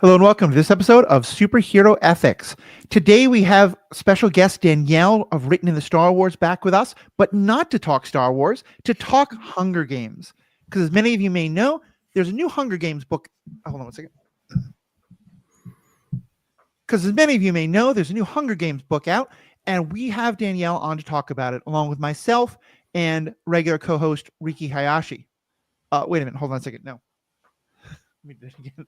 Hello and welcome to this episode of Superhero Ethics. Today we have special guest Danielle of Written in the Star Wars back with us, but not to talk Star Wars, to talk Hunger Games. Because as many of you may know, there's a new Hunger Games book. Hold on one second. Because as many of you may know, there's a new Hunger Games book out, and we have Danielle on to talk about it, along with myself and regular co-host Riki Hayashi. Wait a minute, hold on a second. No. Let me do it again.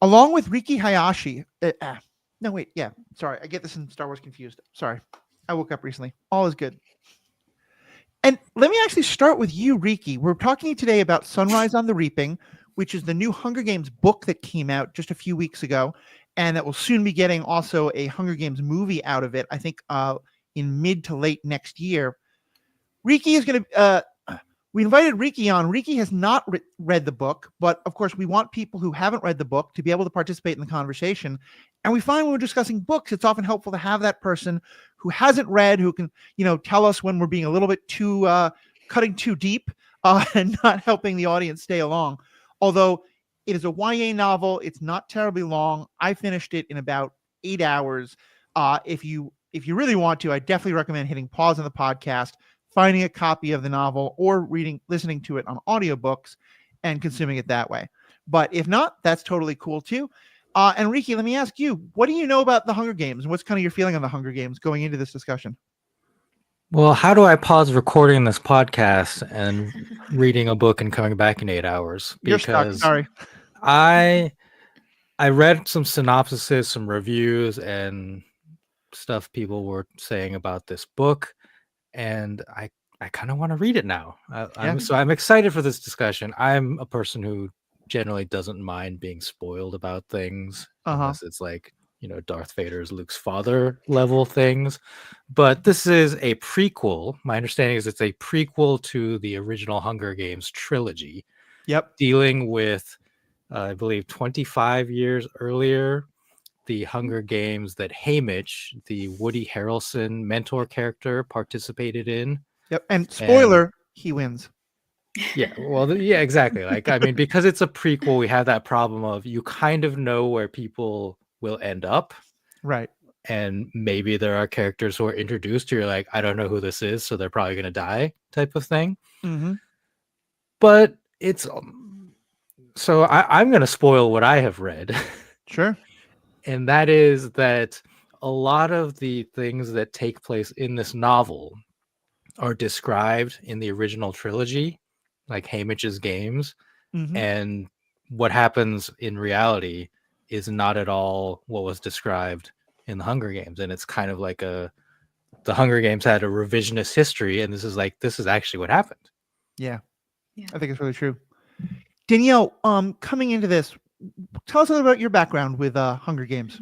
Along with Riki Hayashi, sorry, I get this in Star Wars confused. Sorry, I woke up recently. All is good. And let me actually start with you, Riki. We're talking today about Sunrise on the Reaping, which is the new Hunger Games book that came out just a few weeks ago, and that will soon be getting also a Hunger Games movie out of it, I think in mid to late next year. Riki is going to... we invited Riki on. Riki has not read the book, but of course we want people who haven't read the book to be able to participate in the conversation. And we find when we're discussing books, it's often helpful to have that person who hasn't read, who can, tell us when we're being a little bit too, cutting too deep and not helping the audience stay along. Although it is a YA novel, it's not terribly long. I finished it in about 8 hours. If you really want to, I definitely recommend hitting pause on the podcast, finding a copy of the novel, or listening to it on audiobooks and consuming it that way. But if not, that's totally cool too. And Riki, let me ask you, what do you know about the Hunger Games? What's kind of your feeling on the Hunger Games going into this discussion? Well, how do I pause recording this podcast and reading a book and coming back in 8 hours? You're stuck, sorry. I read some synopsises, some reviews, and stuff people were saying about this book, and I kind of want to read it now. So I'm excited for this discussion. I'm a person who generally doesn't mind being spoiled about things, unless it's like, Darth Vader's Luke's father level things. But this is a prequel. My understanding is it's a prequel to the original Hunger Games trilogy. Yep. Dealing with, I believe, 25 years earlier, the Hunger Games that Haymitch, the Woody Harrelson mentor character, participated in. Yep. And spoiler, he wins. Yeah, well, yeah, exactly. Because it's a prequel, we have that problem of you kind of know where people will end up. Right. And maybe there are characters who are introduced who you're like, I don't know who this is, so they're probably going to die type of thing. Mm-hmm. But it's... So I'm going to spoil what I have read. Sure. And that is that a lot of the things that take place in this novel are described in the original trilogy, like Haymitch's games. Mm-hmm. And what happens in reality is not at all what was described in the Hunger Games. And it's kind of like the Hunger Games had a revisionist history, and this is actually what happened. Yeah. I think it's really true. Danielle, coming into this, tell us a little about your background with Hunger Games.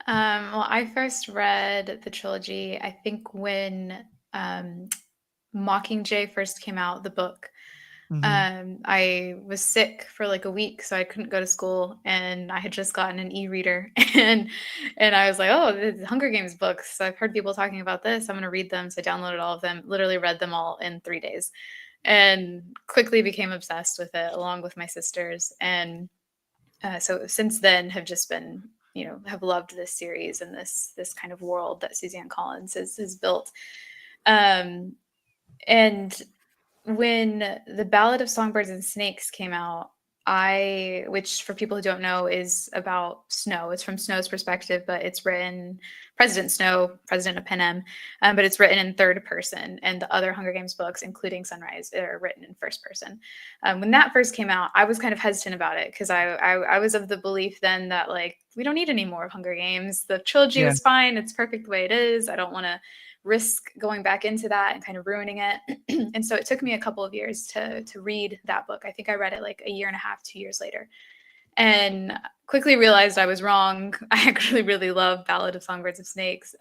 Well, I first read the trilogy, I think, when Mockingjay first came out, the book. Mm-hmm. I was sick for like a week, so I couldn't go to school, and I had just gotten an e-reader, and I was like, oh, the Hunger Games books. So I've heard people talking about this. I'm going to read them. So I downloaded all of them, literally read them all in 3 days, and quickly became obsessed with it, along with my sisters. And so since then have just been, have loved this series and this kind of world that Suzanne Collins has built. And when The Ballad of Songbirds and Snakes came out, which for people who don't know is about Snow. It's from Snow's perspective, but it's written, President Snow, president of Panem, but it's written in third person, and the other Hunger Games books, including Sunrise, are written in first person. When that first came out, I was kind of hesitant about it because I was of the belief then that we don't need any more Hunger Games. The trilogy was fine. It's perfect the way it is. I don't want to risk going back into that and kind of ruining it. And so it took me a couple of years to read that book. I think I read it like a year and a half, 2 years later, and quickly realized I was wrong. I actually really love Ballad of Songbirds and Snakes,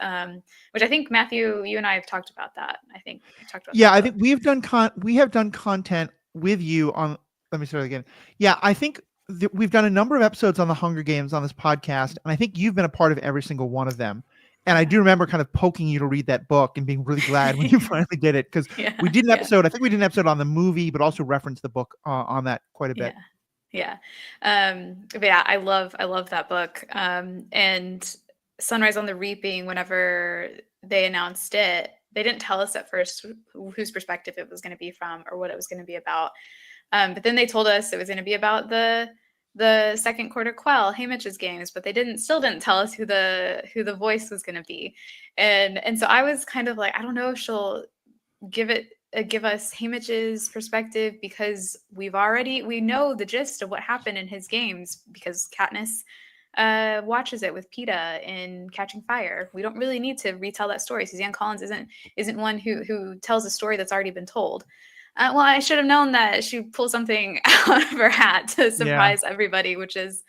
which I think, Matthew, you and I have talked about that. I think we talked about I think we've done we have done content with you on, let me start again. Yeah, I think we've done a number of episodes on the Hunger Games on this podcast, and I think you've been a part of every single one of them. And I do remember kind of poking you to read that book and being really glad when you finally did it, because we did an episode, I think we did an episode on the movie, but also referenced the book on that quite a bit. Yeah. But yeah, I love that book. And Sunrise on the Reaping, whenever they announced it, they didn't tell us at first whose perspective it was going to be from or what it was going to be about. But then they told us it was going to be about the second quarter Quell, Haymitch's games, but they still didn't tell us who the voice was going to be. And so I was kind of like, I don't know if she'll give us Haymitch's perspective, because we know the gist of what happened in his games, because Katniss watches it with PETA in Catching Fire. We don't really need to retell that story. Suzanne Collins isn't one who tells a story that's already been told. Well, I should have known that she pulled something out of her hat to surprise everybody, which is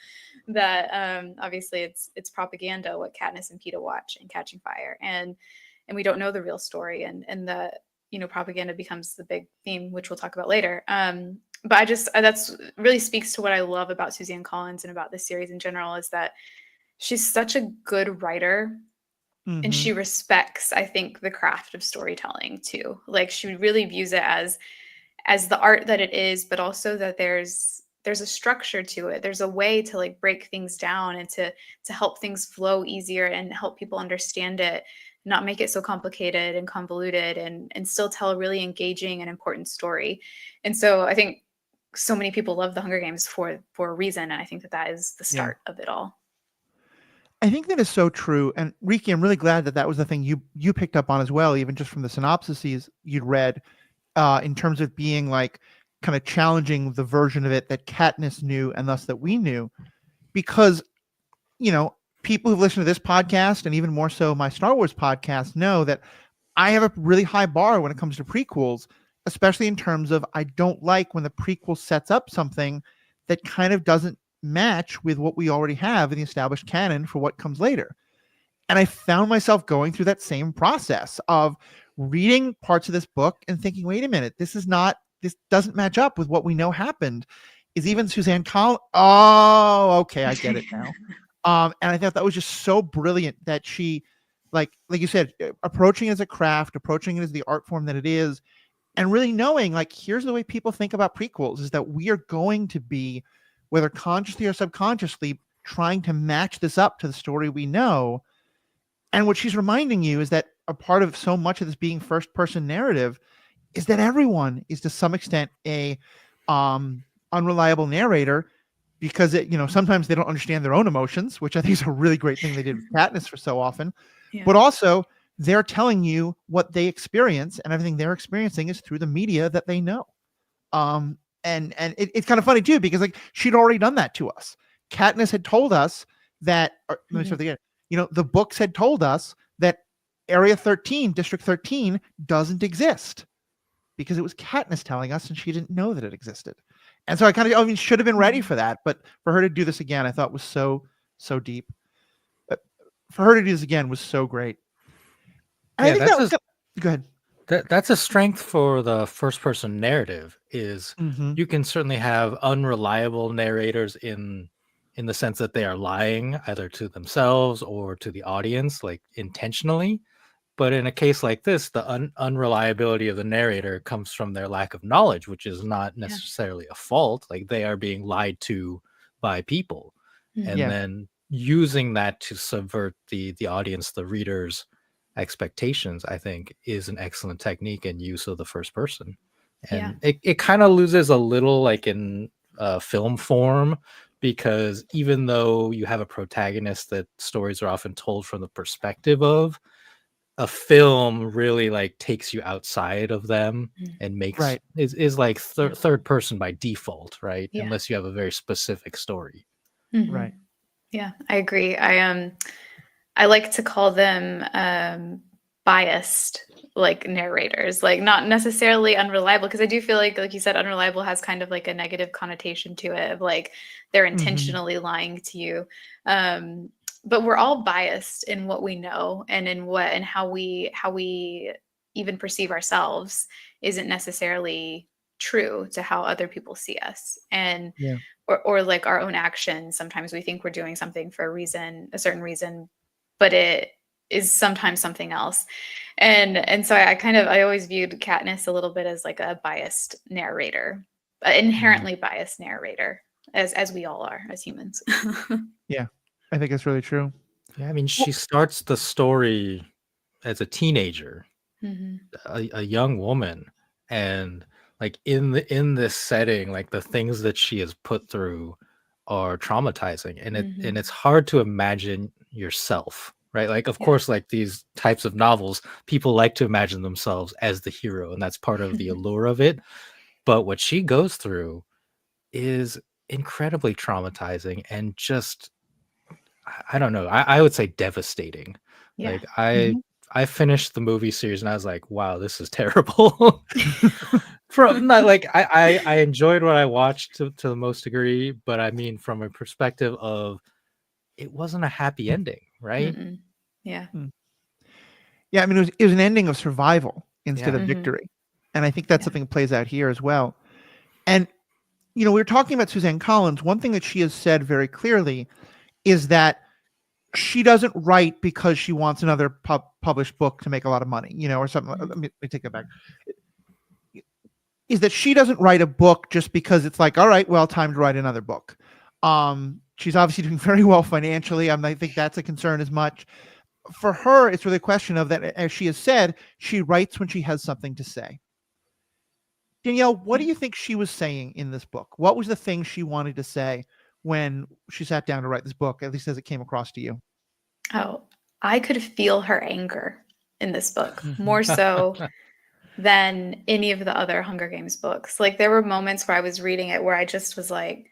that obviously it's propaganda what Katniss and PETA watch in Catching Fire, and we don't know the real story, and the propaganda becomes the big theme, which we'll talk about later. But that's really speaks to what I love about Suzanne Collins and about this series in general, is that she's such a good writer. And she respects, I think, the craft of storytelling too. Like, she really views it as the art that it is, but also that there's a structure to it. There's a way to like break things down and to help things flow easier and help people understand it, not make it so complicated and convoluted, and still tell a really engaging and important story. And so I think so many people love the Hunger Games for a reason. And I think that is the start of it all. I think that is so true. And Riki, I'm really glad that was the thing you picked up on as well, even just from the synopses you'd read, in terms of being like kind of challenging the version of it that Katniss knew and thus that we knew. Because, people who've listened to this podcast and even more so my Star Wars podcast know that I have a really high bar when it comes to prequels, especially in terms of I don't like when the prequel sets up something that kind of doesn't match with what we already have in the established canon for what comes later. And I found myself going through that same process of reading parts of this book and thinking, wait a minute, this doesn't match up with what we know happened. Is even Suzanne Collins? Oh, okay, I get it now. And I thought that was just so brilliant that she, like you said, approaching it as a craft, approaching it as the art form that it is, and really knowing, like, here's the way people think about prequels, is that we are going to be, whether consciously or subconsciously, trying to match this up to the story we know. And what she's reminding you is that a part of so much of this being first-person narrative is that everyone is to some extent a unreliable narrator, because sometimes they don't understand their own emotions, which I think is a really great thing they did with Katniss for so often. Yeah. But also they're telling you what they experience, and everything they're experiencing is through the media that they know. And it's kind of funny too, because like she'd already done that to us. Katniss had told us that, let me start again. The books had told us that Area 13, District 13 doesn't exist, because it was Katniss telling us, and she didn't know that it existed. And so I should have been ready for that, but for her to do this again, I thought was so deep. For her to do this again was so great. And I think that was go ahead. That's a strength for the first person narrative, is you can certainly have unreliable narrators in the sense that they are lying either to themselves or to the audience, like intentionally. But in a case like this, the unreliability of the narrator comes from their lack of knowledge, which is not necessarily a fault. Like, they are being lied to by people. And then using that to subvert the audience, the reader's expectations, I think, is an excellent technique and use of the first person. And it kind of loses a little, like, in film form, because even though you have a protagonist that stories are often told from the perspective of, a film really like takes you outside of them and makes is like third person by default, right? Unless you have a very specific story. Right. Yeah, I agree. I like to call them biased, like, narrators, like not necessarily unreliable, because I do feel like you said, unreliable has kind of like a negative connotation to it, of like they're intentionally lying to you. But we're all biased in what we know, and in how we even perceive ourselves isn't necessarily true to how other people see us. And or like our own actions, sometimes we think we're doing something for a certain reason, but it is sometimes something else. And so I always viewed Katniss a little bit as like a biased narrator, inherently biased narrator. as we all are as humans. Yeah, I think that's really true. Yeah, I mean, she starts the story as a teenager, Mhm. a young woman, and like in this setting, like the things that she has put through are traumatizing, and Mhm. it's hard to imagine yourself, right? Like, of Yeah. course, like these types of novels, people like to imagine themselves as the hero, and that's part of the allure of it. But what she goes through is incredibly traumatizing and just I don't know. I would say devastating. Yeah. Like Mhm. I finished the movie series and I was like, wow, this is terrible. From not like I enjoyed what I watched to the most degree, but I mean from a perspective of it wasn't a happy ending, right? Mm-mm. Yeah. Yeah, I mean, it was an ending of survival instead Yeah. of Mhm. victory, and I think that's Yeah. something that plays out here as well. And we were talking about Suzanne Collins. One thing that she has said very clearly is that she doesn't write because she wants another published book to make a lot of money, or something. Mhm. Let me take that back. Is that she doesn't write a book just because it's like, all right, well, time to write another book. She's obviously doing very well financially. I think that's a concern as much. For her, it's really a question of that, as she has said, she writes when she has something to say. Danielle, what do Yeah. you think she was saying in this book? What was the thing she wanted to say when she sat down to write this book, at least as it came across to you? Oh, I could feel her anger in this book Mhm. more so than any of the other Hunger Games books. Like there were moments where I was reading it where I just was like,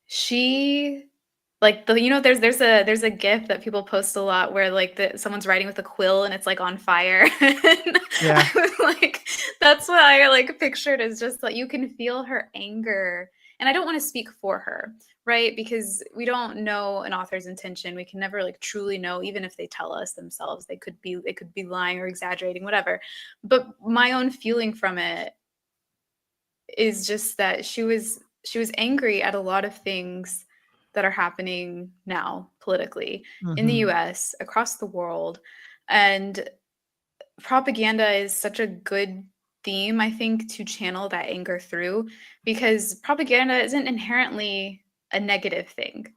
she like there's a gif that people post a lot where like someone's writing with a quill and it's like on fire. And Yeah. I was like, that's what I like pictured, is just like you can feel her anger. And I don't want to speak for her, right? Because we don't know an author's intention. We can never like truly know, even if they tell us themselves. They could be lying or exaggerating, whatever. But my own feeling from it is just that she was angry at a lot of things that are happening now politically in the Mhm. US, across the world. And propaganda is such a good theme, I think, to channel that anger through, because propaganda isn't inherently a negative thing.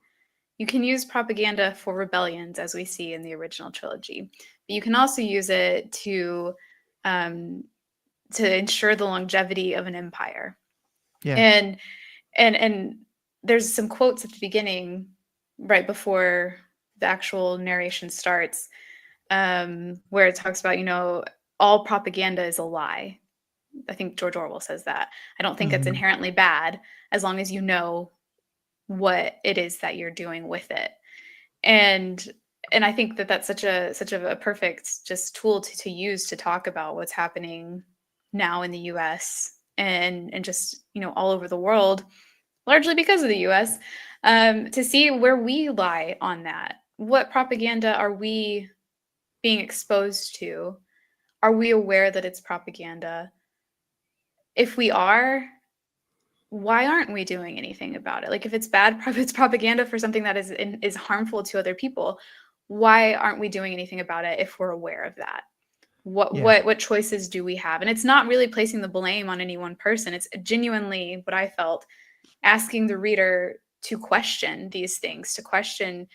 You can use propaganda for rebellions, as we see in the original trilogy, but you can also use it um, to ensure the longevity of an empire. Yeah. And and there's some quotes at the beginning, right before the actual narration starts, where it talks about, all propaganda is a lie. I think George Orwell says that. I don't think it's Mhm. inherently bad as long as you know what it is that you're doing with it. And I think that that's such a perfect just tool to use to talk about what's happening now in the US and just, all over the world, largely because of the US, to see where we lie on that. What propaganda are we being exposed to? Are we aware that it's propaganda? If we are, why aren't we doing anything about it? Like if it's bad, if it's propaganda for something that is harmful to other people, why aren't we doing anything about it if we're aware of that? What Yeah. what what choices do we have? And it's not really placing the blame on any one person. It's genuinely what I felt, asking the reader to question these things, to question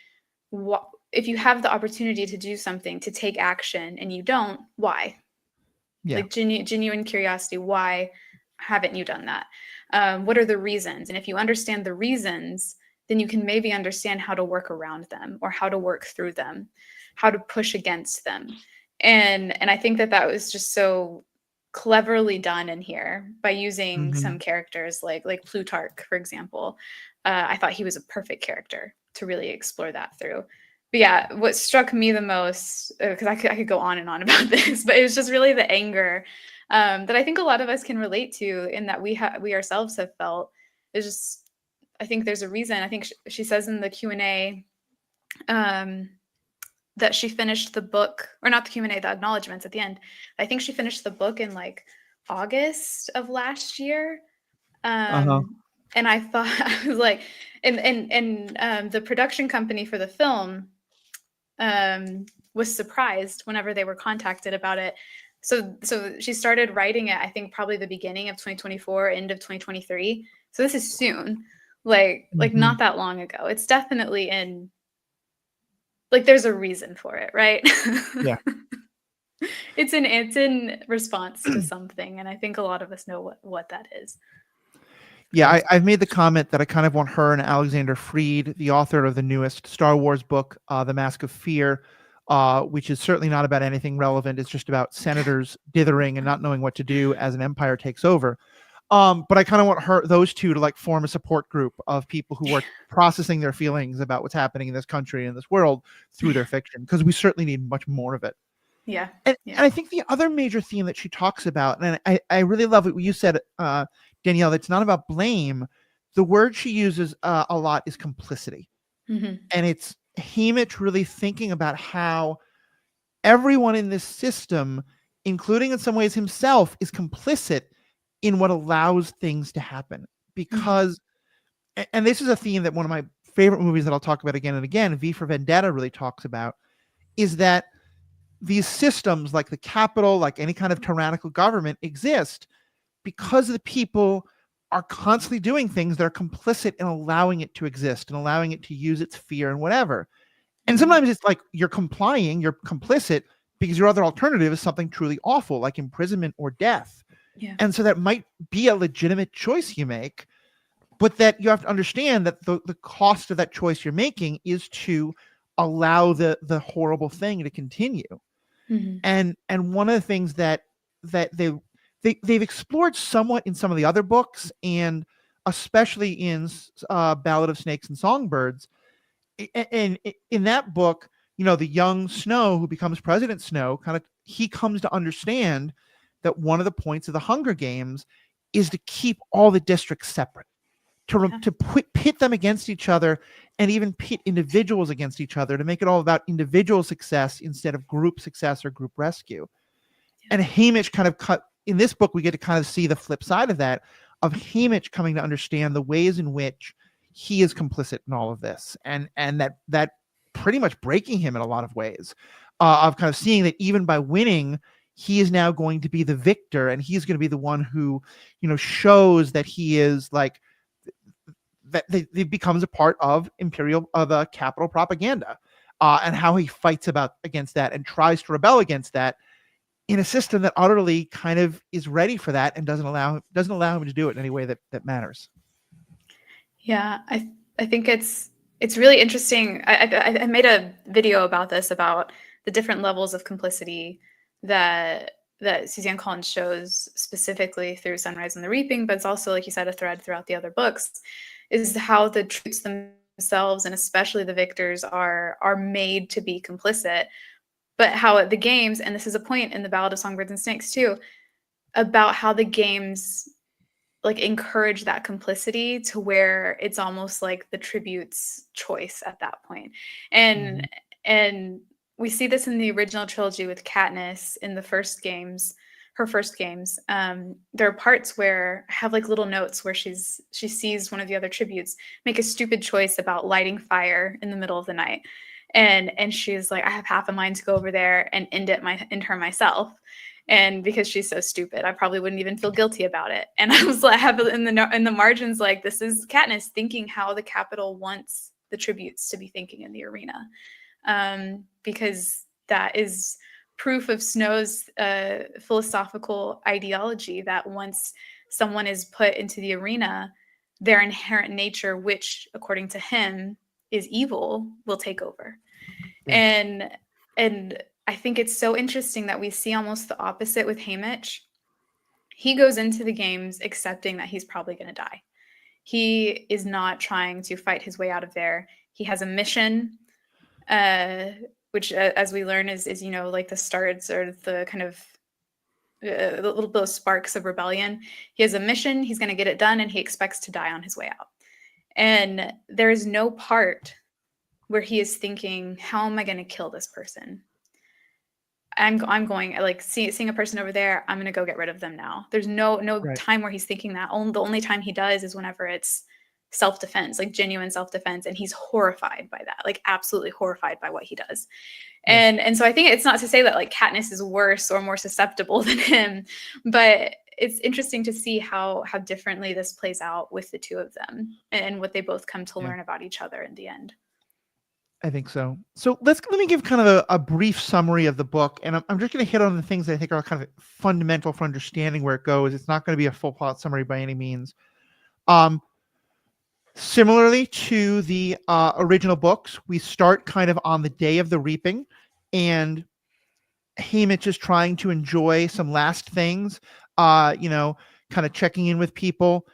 what, if you have the opportunity to do something, to take action, and you don't, why? Yeah. Like genuine curiosity, why haven't you done that? What are the reasons? And if you understand the reasons, then you can maybe understand how to work around them or how to work through them, how to push against them. And I think that was just so cleverly done in here by using some Mhm. characters like Plutarch, for example. I thought he was a perfect character to really explore that through. But yeah, what struck me the most, because I could go on and on about this, but it was just really the anger, that I think a lot of us can relate to, in that we ourselves have felt. It's just, I think there's a reason. I think she says in the Q&A, um, that she finished the book, or not the Q&A, the acknowledgments at the end. I think she finished the book in like August of last year. Uh-huh. And I thought, I was like, and the production company for the film, was surprised whenever they were contacted about it. So she started writing it, I think probably the beginning of 2024, end of 2023. So this is soon. like Mhm. not that long ago. It's definitely in, like, there's a reason for it, right? Yeah. It's in response to something, and I think a lot of us know what that is. Yeah, I've made the comment that I kind of want her and Alexander Freed, the author of the newest Star Wars book, The Mask of Fear, which is certainly not about anything relevant. It's just about senators dithering and not knowing what to do as an empire takes over. But I kind of want those two to like form a support group of people who are processing their feelings about what's happening in this country and this world through their fiction, because we certainly need much more of it. Yeah. And Yeah. I think the other major theme that she talks about, and I really love what you said, Danielle, it's not about blame. The word she uses a lot is complicity. Mhm. And it's Haymitch really thinking about how everyone in this system, including in some ways himself, is complicit in what allows things to happen. Because, and this is a theme that one of my favorite movies that I'll talk about again and again, V for Vendetta, really talks about, is that these systems like the Capitol, like any kind of tyrannical government, exist because the people are constantly doing things that are complicit in allowing it to exist and allowing it to use its fear and whatever. And sometimes it's like you're complying, you're complicit because your other alternative is something truly awful, like imprisonment or death. Yeah. And so that might be a legitimate choice you make, but that you have to understand that the cost of that choice you're making is to allow the horrible thing to continue. Mhm. And one of the things that they've explored somewhat in some of the other books, and especially in Ballad of Snakes and Songbirds, and in that book, you know, the young Snow who becomes President Snow, he comes to understand that one of the points of the Hunger Games is to keep all the districts separate, to pit them against each other, and even pit individuals against each other, to make it all about individual success instead of group success or group rescue. And Haymitch kind of in this book, we get to kind of see the flip side of that, of Haymitch coming to understand the ways in which he is complicit in all of this, and that pretty much breaking him in a lot of ways, of kind of seeing that even by winning, he is now going to be the victor, and he's going to be the one who, you know, shows that he is like, that he becomes a part of the capital propaganda, and how he fights against that and tries to rebel against that in a system that utterly kind of is ready for that and doesn't allow him to do it in any way that matters. Yeah, I think it's really interesting. I made a video about this, about the different levels of complicity that Suzanne Collins shows specifically through Sunrise and the Reaping, but it's also, like you said, a thread throughout the other books, is how the troops themselves, and especially the victors, are made to be complicit. But how at the games, and this is a point in the Ballad of Songbirds and Snakes too, about how the games like encourage that complicity to where it's almost like the tribute's choice at that point. And we see this in the original trilogy with Katniss in the first games, her first games. There are parts where I have like little notes where she sees one of the other tributes make a stupid choice about lighting fire in the middle of the night. And she's like, I have half a mind to go over there and end her myself. And because she's so stupid, I probably wouldn't even feel guilty about it. And I was like, I have in the margins, like, this is Katniss thinking how the Capitol wants the tributes to be thinking in the arena, because that is proof of Snow's philosophical ideology that once someone is put into the arena, their inherent nature, which according to him is evil, will take over. Yeah. And I think it's so interesting that we see almost the opposite with Haymitch. He goes into the games accepting that he's probably going to die. He is not trying to fight his way out of there. He has a mission, which, as we learn, is, you know, like the starts or the kind of the little bit of sparks of rebellion. He has a mission. He's going to get it done, and he expects to die on his way out. And there is no part where he is thinking, how am I going to kill this person? I'm going, like, seeing a person over there, I'm going to go get rid of them now. There's no right. time where he's thinking that. The only time he does is whenever it's self-defense, like genuine self-defense. And he's horrified by that, like absolutely horrified by what he does. Yeah. And so I think it's not to say that like Katniss is worse or more susceptible than him, but it's interesting to see how differently this plays out with the two of them and what they both come to learn about each other in the end. I think so. So let me give kind of a brief summary of the book, and I'm just going to hit on the things that I think are kind of fundamental for understanding where it goes. It's not going to be a full plot summary by any means. Similarly to the original books, we start kind of on the day of the reaping, and Haymitch is trying to enjoy some last things, kind of checking in with people.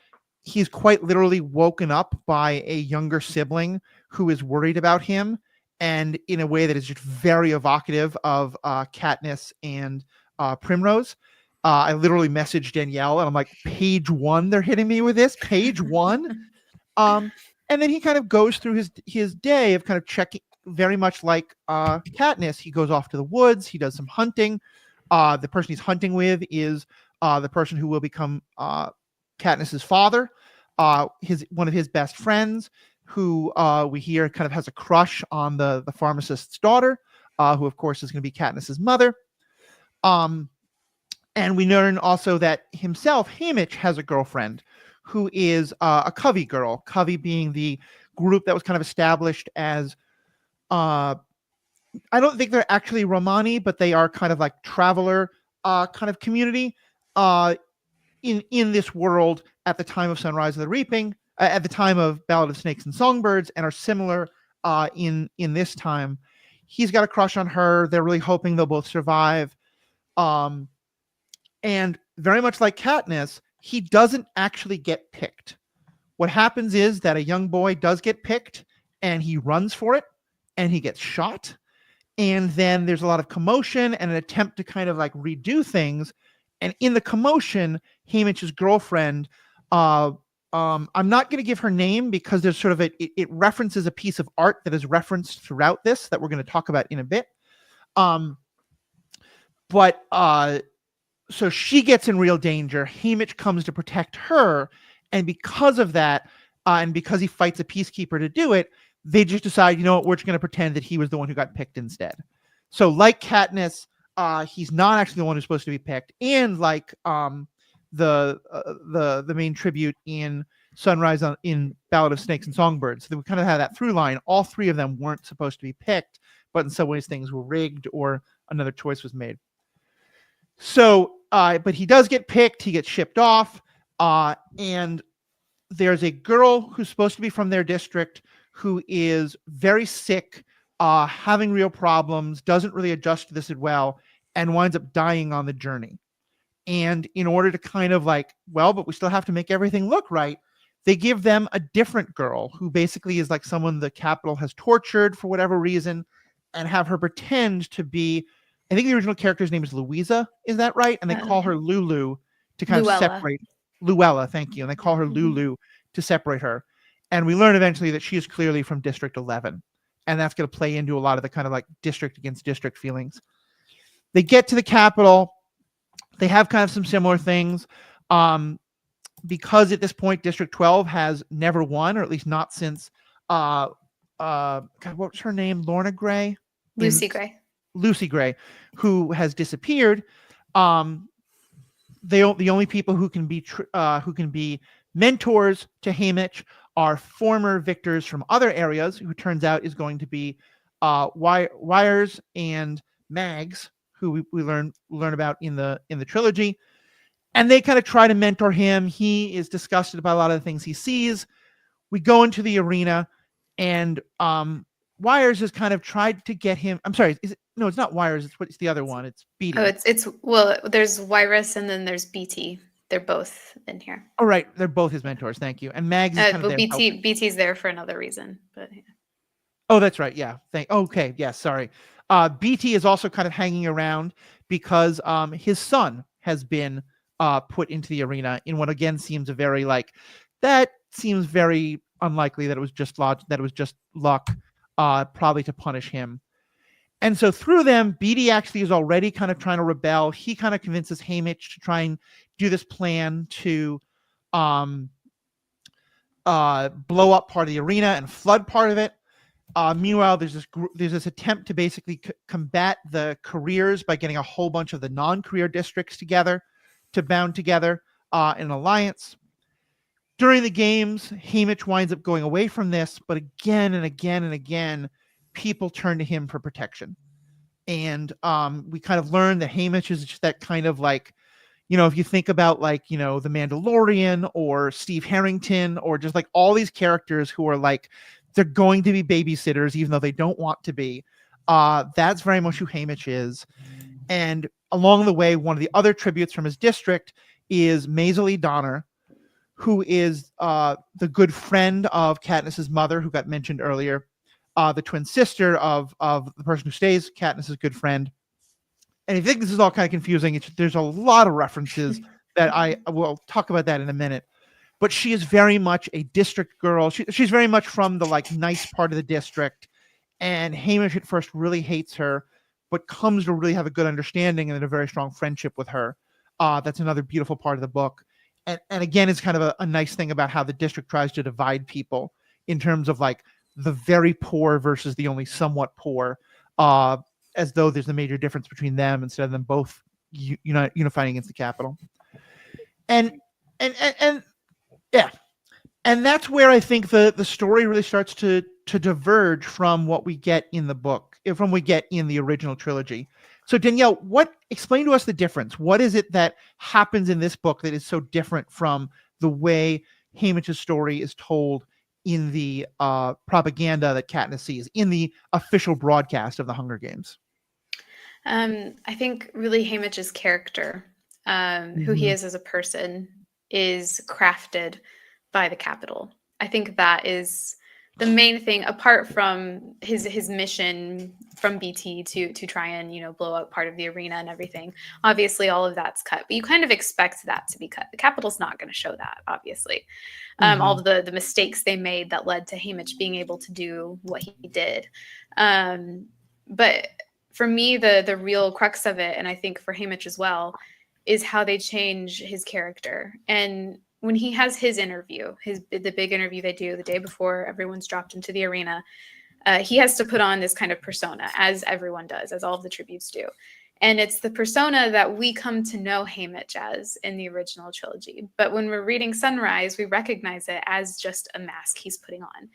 He's quite literally woken up by a younger sibling who is worried about him, and in a way that is just very evocative of Katniss and Primrose. I literally messaged Danielle and I'm like, page 1, they're hitting me with this, page 1. And then he kind of goes through his day of kind of checking, very much like Katniss. He goes off to the woods, he does some hunting. The person he's hunting with is the person who will become Katniss's father, one of his best friends, who we hear kind of has a crush on the pharmacist's daughter, who of course is going to be Katniss's mother. And we learn also that himself, Haymitch, has a girlfriend who is a Covey girl. Covey being the group that was kind of established as, I don't think they're actually Romani, but they are kind of like traveler kind of community in this world at the time of Sunrise of the Reaping, at the time of Ballad of Snakes and Songbirds, and are similar in this time. He's got a crush on her. They're really hoping they'll both survive. And very much like Katniss, he doesn't actually get picked. What happens is that a young boy does get picked, and he runs for it, and he gets shot. And then there's a lot of commotion and an attempt to kind of like redo things. And in the commotion, Haymitch's girlfriend, I'm not going to give her name because there's sort of it references a piece of art that is referenced throughout this that we're going to talk about in a bit. So she gets in real danger. Haymitch comes to protect her. And because of that, and because he fights a peacekeeper to do it, they just decide, you know what, we're just going to pretend that he was the one who got picked instead. So like Katniss, he's not actually the one who's supposed to be picked. And like the main tribute in Sunrise in Ballad of Snakes and Songbirds, so we kind of have that through line. All three of them weren't supposed to be picked, but in some ways things were rigged or another choice was made. So, but he does get picked. He gets shipped off, and there's a girl who's supposed to be from their district who is very sick, having real problems, doesn't really adjust to this as well, and winds up dying on the journey. And in order to kind of like, well, but we still have to make everything look right, they give them a different girl who basically is like someone the Capitol has tortured for whatever reason, and have her pretend to be, I think the original character's name is Louisa, is that right? And they call her Lulu to kind of separate. Luella, thank you. And they call her Lulu to separate her. And we learn eventually that she is clearly from District 11. And that's going to play into a lot of the kind of like district against district feelings. They get to the Capitol. They have kind of some similar things. Because at this point, District 12 has never won, or at least not since, God, what was her name? Lorna Gray? Lucy Gray. Lucy Gray, who has disappeared. The only people who can be mentors to Haymitch are former victors from other areas, who turns out is going to be Wires and Mags, who we learn about in the trilogy. And they kind of try to mentor him. He is disgusted by a lot of the things he sees. We go into the arena, and Wires has kind of tried to get him. I'm sorry, no, it's not Wires. It's the other one. It's Beatty. Oh, well, there's Wyrus and then there's BT. They're both in here. All right, they're both his mentors. Thank you. And Mags is kind of there. BT's there for another reason, but yeah. Oh, that's right. Yeah. Okay. Yeah. Sorry. BT is also kind of hanging around because his son has been put into the arena in what again seems very unlikely that it was just luck, probably to punish him. And so through them, Beatty actually is already kind of trying to rebel. He kind of convinces Haymitch to try and do this plan to blow up part of the arena and flood part of it. Meanwhile, there's this attempt to basically combat the careers by getting a whole bunch of the non-career districts together to bound together in an alliance. During the games, Haymitch winds up going away from this, but again and again and again, people turn to him for protection. And we kind of learn that Haymitch is just that kind of like, if you think about like, The Mandalorian or Steve Harrington or just like all these characters who are like, they're going to be babysitters even though they don't want to be. That's very much who Haymitch is. And along the way, one of the other tributes from his district is Maisie Donner, who is the good friend of Katniss's mother, who got mentioned earlier, the twin sister of the person who stays Katniss's good friend. And I think this is all kind of confusing. There's a lot of references that I will talk about that in a minute. But she is very much a district girl. She's very much from the like nice part of the district. And Haymitch at first really hates her, but comes to really have a good understanding and a very strong friendship with her. That's another beautiful part of the book. And again, it's kind of a nice thing about how the district tries to divide people in terms of like the very poor versus the only somewhat poor, as though there's a major difference between them instead of them both unifying against the capital. And yeah, and that's where I think the story really starts to diverge from what we get in the book, from what we get in the original trilogy. So Danielle, explain to us the difference. What is it that happens in this book that is so different from the way Haymitch's story is told in the propaganda that Katniss sees, in the official broadcast of the Hunger Games? I think really Haymitch's character, who he is as a person, is crafted by the Capitol. I think that is the main thing, apart from his mission from BT to try and blow up part of the arena and everything. Obviously, all of that's cut, but you kind of expect that to be cut. The Capitol's not going to show that, obviously. All of the mistakes they made that led to Haymitch being able to do what he did. But for me, the real crux of it, and I think for Haymitch as well, is how they change his character. And when he has his interview, the big interview they do the day before everyone's dropped into the arena, he has to put on this kind of persona, as everyone does, as all of the tributes do. And it's the persona that we come to know Haymitch as in the original trilogy. But when we're reading Sunrise, we recognize it as just a mask he's putting on.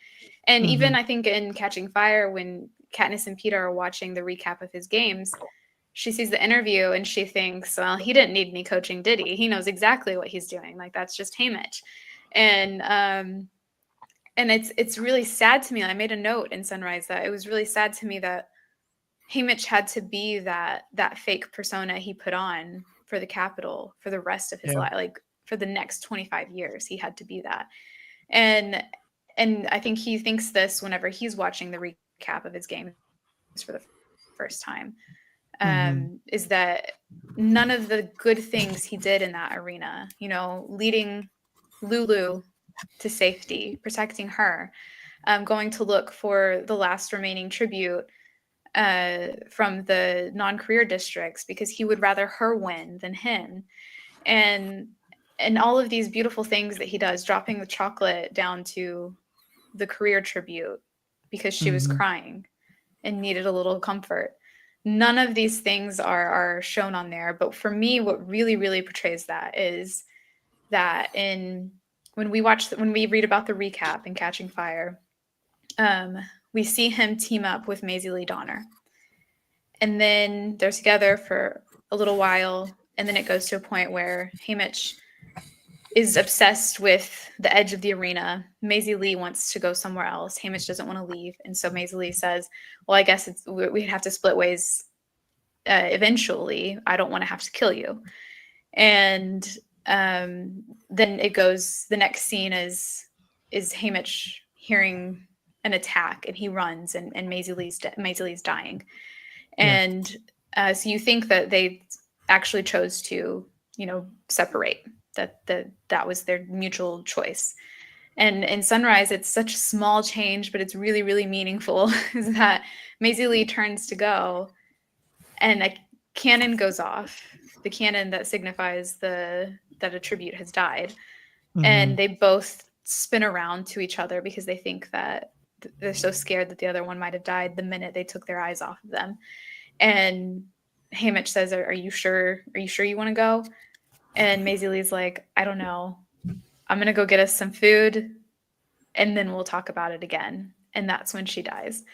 And even I think in Catching Fire, when Katniss and Peeta are watching the recap of his games, she sees the interview and she thinks, well, he didn't need any coaching, did he? He knows exactly what he's doing. Like, that's just Haymitch. And it's really sad to me. I made a note in Sunrise that it was really sad to me that Haymitch had to be that fake persona he put on for the Capitol for the rest of his life. Like, for the next 25 years, he had to be that. And I think he thinks this whenever he's watching the recap of his games for the first time. Is that none of the good things he did in that arena, leading Lulu to safety, protecting her, going to look for the last remaining tribute from the non-career districts because he would rather her win than him. And all of these beautiful things that he does, dropping the chocolate down to the career tribute because she was crying and needed a little comfort. None of these things are shown on there. But for me, what really, really portrays that is that when we read about the recap in Catching Fire, we see him team up with Maisie Lee Donner. And then they're together for a little while. And then it goes to a point where Haymitch is obsessed with the edge of the arena. Maisie Lee wants to go somewhere else. Haymitch doesn't want to leave. And so Maisie Lee says, well, I guess we'd have to split ways eventually. I don't want to have to kill you. And then it goes, the next scene is Haymitch hearing an attack and he runs and Maisie Lee's dying. And so you think that they actually chose to, separate. That was their mutual choice. And in Sunrise, it's such a small change, but it's really, really meaningful, is that Maisie Lee turns to go and a cannon goes off, the cannon that signifies that a tribute has died. And they both spin around to each other because they think that they're so scared that the other one might have died the minute they took their eyes off of them. And Haymitch says, are you sure you want to go? And Maisie Lee's like, I don't know. I'm going to go get us some food and then we'll talk about it again. And that's when she dies.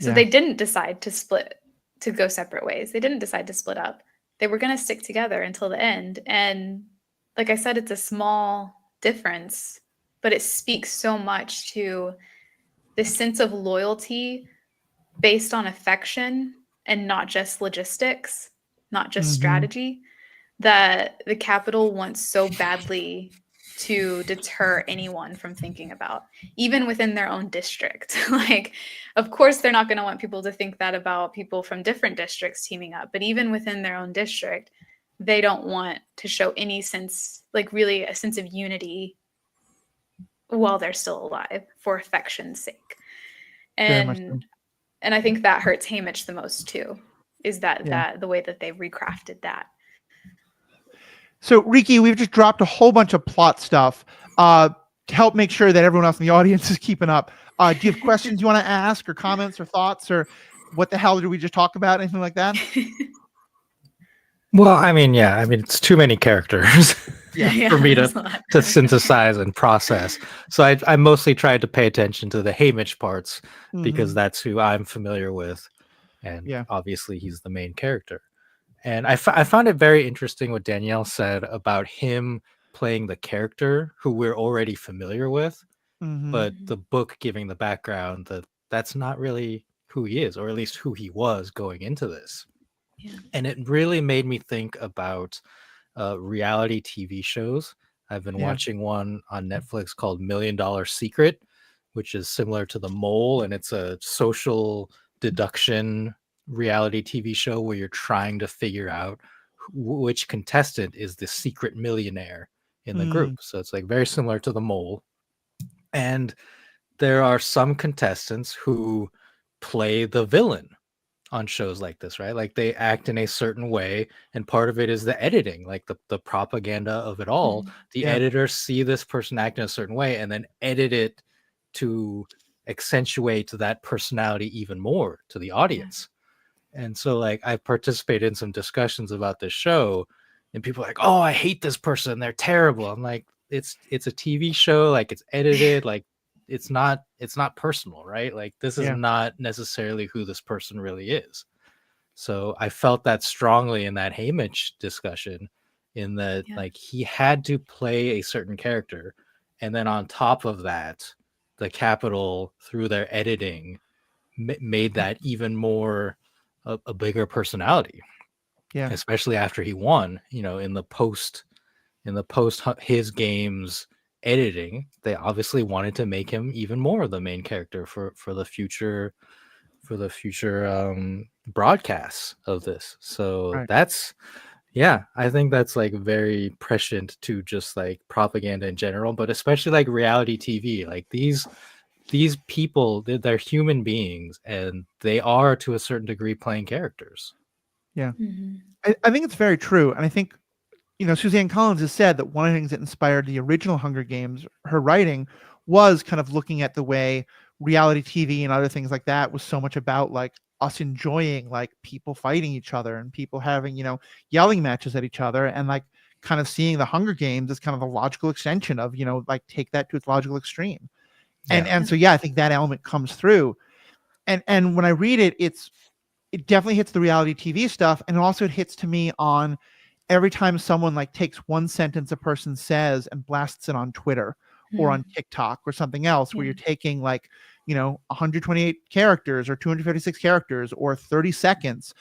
So they didn't decide to split, to go separate ways. They didn't decide to split up. They were going to stick together until the end. And like I said, it's a small difference, but it speaks so much to this sense of loyalty based on affection and not just logistics, not just strategy, that the Capitol wants so badly to deter anyone from thinking about, even within their own district. Like, of course, they're not going to want people to think that about people from different districts teaming up, but even within their own district, they don't want to show any sense, like really a sense of unity while they're still alive for affection's sake. And I think that hurts Haymitch the most too, is that the way that they recrafted that. So, Riki, we've just dropped a whole bunch of plot stuff to help make sure that everyone else in the audience is keeping up. Do you have questions you want to ask or comments or thoughts or what the hell did we just talk about? Anything like that? Well, I mean, it's too many characters for me to synthesize and process. So I mostly tried to pay attention to the Haymitch parts because that's who I'm familiar with. And obviously he's the main character. And I found it very interesting what Danielle said about him playing the character who we're already familiar with, but the book giving the background that that's not really who he is, or at least who he was going into this. Yeah. And it really made me think about reality TV shows. I've been watching one on Netflix called $1 Million Secret, which is similar to The Mole, and it's a social deduction reality TV show where you're trying to figure out which contestant is the secret millionaire in the group. So it's like very similar to The Mole. And there are some contestants who play the villain on shows like this, right? Like they act in a certain way, and part of it is the editing, like the propaganda of it all. The editors see this person act in a certain way and then edit it to accentuate that personality even more to the audience. And so like I participated in some discussions about this show and people are like, oh, I hate this person, they're terrible. I'm like, it's a TV show, like it's edited, like it's not personal, right? Like this is not necessarily who this person really is. So I felt that strongly in that Haymitch discussion, in that like he had to play a certain character, and then on top of that, the Capitol through their editing made that even more a bigger personality. Especially after he won, in the post his games editing, they obviously wanted to make him even more the main character for the future broadcasts of this. So that's I think that's like very prescient to just like propaganda in general, but especially like reality TV. Like these people, they're human beings and they are to a certain degree playing characters. I think it's very true. And I think Suzanne Collins has said that one of the things that inspired the original Hunger Games, her writing, was kind of looking at the way reality TV and other things like that was so much about like us enjoying like people fighting each other and people having, yelling matches at each other, and like kind of seeing the Hunger Games as kind of a logical extension of, like take that to its logical extreme. And so, I think that element comes through. And when I read it, it definitely hits the reality TV stuff. And also it hits to me on every time someone like takes one sentence a person says and blasts it on Twitter or on TikTok or something else, where you're taking like, 128 characters or 256 characters or 30 seconds,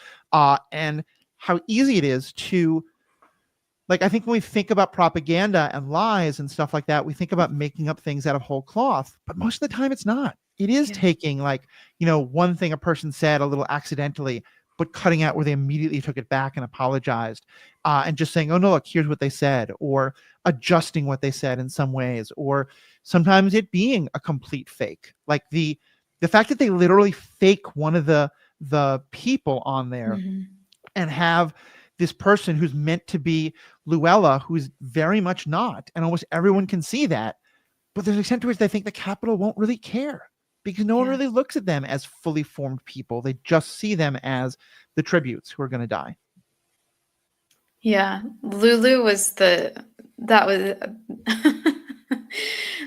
and how easy it is to, like, I think when we think about propaganda and lies and stuff like that, we think about making up things out of whole cloth, but most of the time it's not. It is taking like, one thing a person said a little accidentally, but cutting out where they immediately took it back and apologized, and just saying, oh no, look, here's what they said, or adjusting what they said in some ways, or sometimes it being a complete fake. Like the fact that they literally fake one of the people on there and have this person who's meant to be Luella, who's very much not, and almost everyone can see that, but there's an extent to which they think the Capitol won't really care, because no one really looks at them as fully formed people. They just see them as the tributes who are going to die. Yeah, Lulu was that was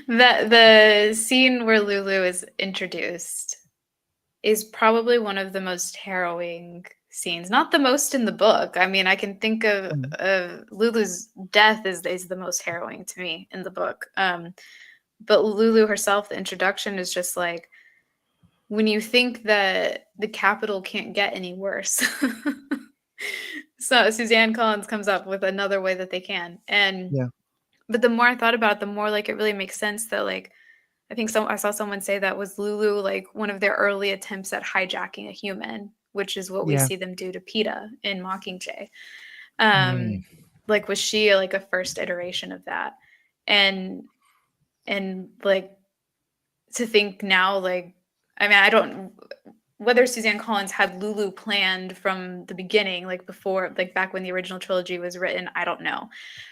that the scene where Lulu is introduced is probably one of the most harrowing scenes. Not the most in the book. I mean, I can think of Lulu's death is the most harrowing to me in the book. But Lulu herself, the introduction is just like, when you think that the capital can't get any worse. So Suzanne Collins comes up with another way that they can. And Yeah. but the more I thought about it, the more like it really makes sense that like I think I saw someone say that was Lulu like one of their early attempts at hijacking a human, which is what we Yeah. see them do to PETA in Mockingjay. Mm. Like was she like a first iteration of that? And like to think now, like I mean, I don't whether Suzanne Collins had Lulu planned from the beginning, like before, like back when the original trilogy was written, I don't know.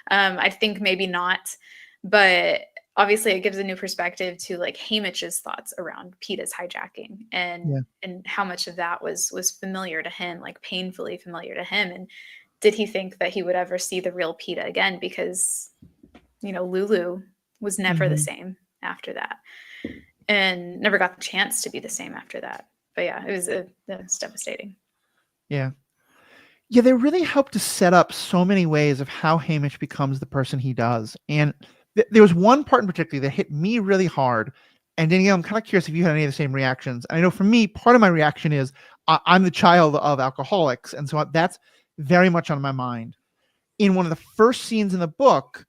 I think maybe not, but obviously it gives a new perspective to like Hamish's thoughts around PETA's hijacking Yeah. and how much of that was familiar to him, like painfully familiar to him. And did he think that he would ever see the real PETA again? Because, you know, Lulu was never the same after that and never got the chance to be the same after that. But yeah, it was devastating. Yeah. Yeah, they really helped to set up so many ways of how Hamish becomes the person he does. And there was one part in particular that hit me really hard. And Danielle, I'm kind of curious if you had any of the same reactions. I know for me, part of my reaction is I'm the child of alcoholics. And so that's very much on my mind. In one of the first scenes in the book,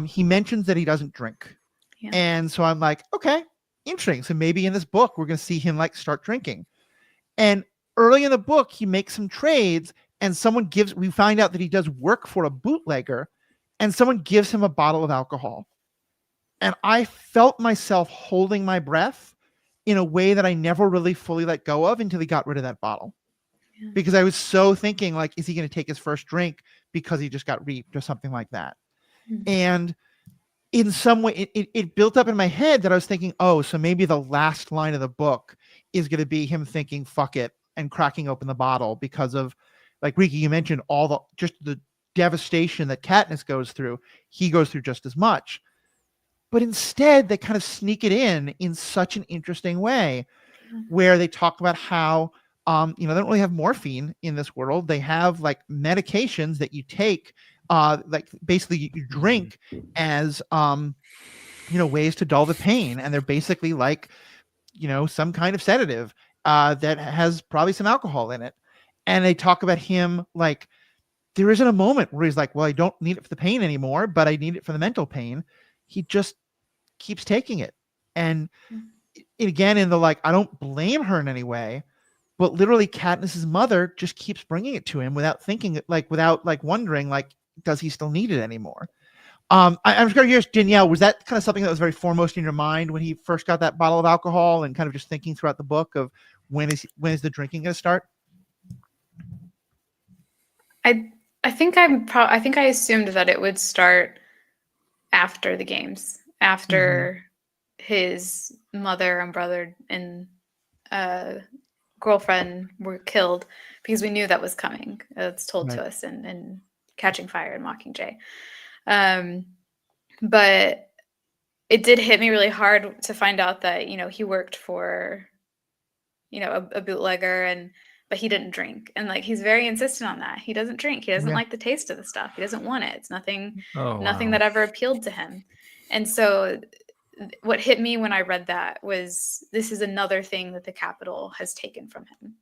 he mentions that he doesn't drink. Yeah. And so I'm like, okay, interesting. So maybe in this book, we're going to see him like start drinking. And early in the book, he makes some trades and we find out that he does work for a bootlegger and someone gives him a bottle of alcohol. And I felt myself holding my breath in a way that I never really fully let go of until he got rid of that bottle. Yeah. Because I was so thinking like, is he going to take his first drink because he just got reaped or something like that? And in some way it built up in my head that I was thinking, oh, so maybe the last line of the book is going to be him thinking, fuck it, and cracking open the bottle because of, like Riki, you mentioned just the devastation that Katniss goes through. He goes through just as much. But instead, they kind of sneak it in such an interesting way where they talk about how, they don't really have morphine in this world. They have like medications that you take, like basically you drink as, ways to dull the pain. And they're basically like, some kind of sedative that has probably some alcohol in it. And they talk about him like, there isn't a moment where he's like, well, I don't need it for the pain anymore, but I need it for the mental pain. He just keeps taking it. And again, in the like, I don't blame her in any way, but literally Katniss's mother just keeps bringing it to him without thinking, like without like wondering, like, does he still need it anymore? I'm just curious, Danielle, was that kind of something that was very foremost in your mind when he first got that bottle of alcohol and kind of just thinking throughout the book of when is the drinking going to start? I think I think I assumed that it would start after the games, after his mother and brother and girlfriend were killed, because we knew that was coming. It's told to us in Catching Fire and Mockingjay. But it did hit me really hard to find out that, he worked for, a bootlegger but he didn't drink. And like, he's very insistent on that. He doesn't drink. He doesn't like the taste of the stuff. He doesn't want it. It's nothing that ever appealed to him. And so what hit me when I read that was, this is another thing that the Capitol has taken from him.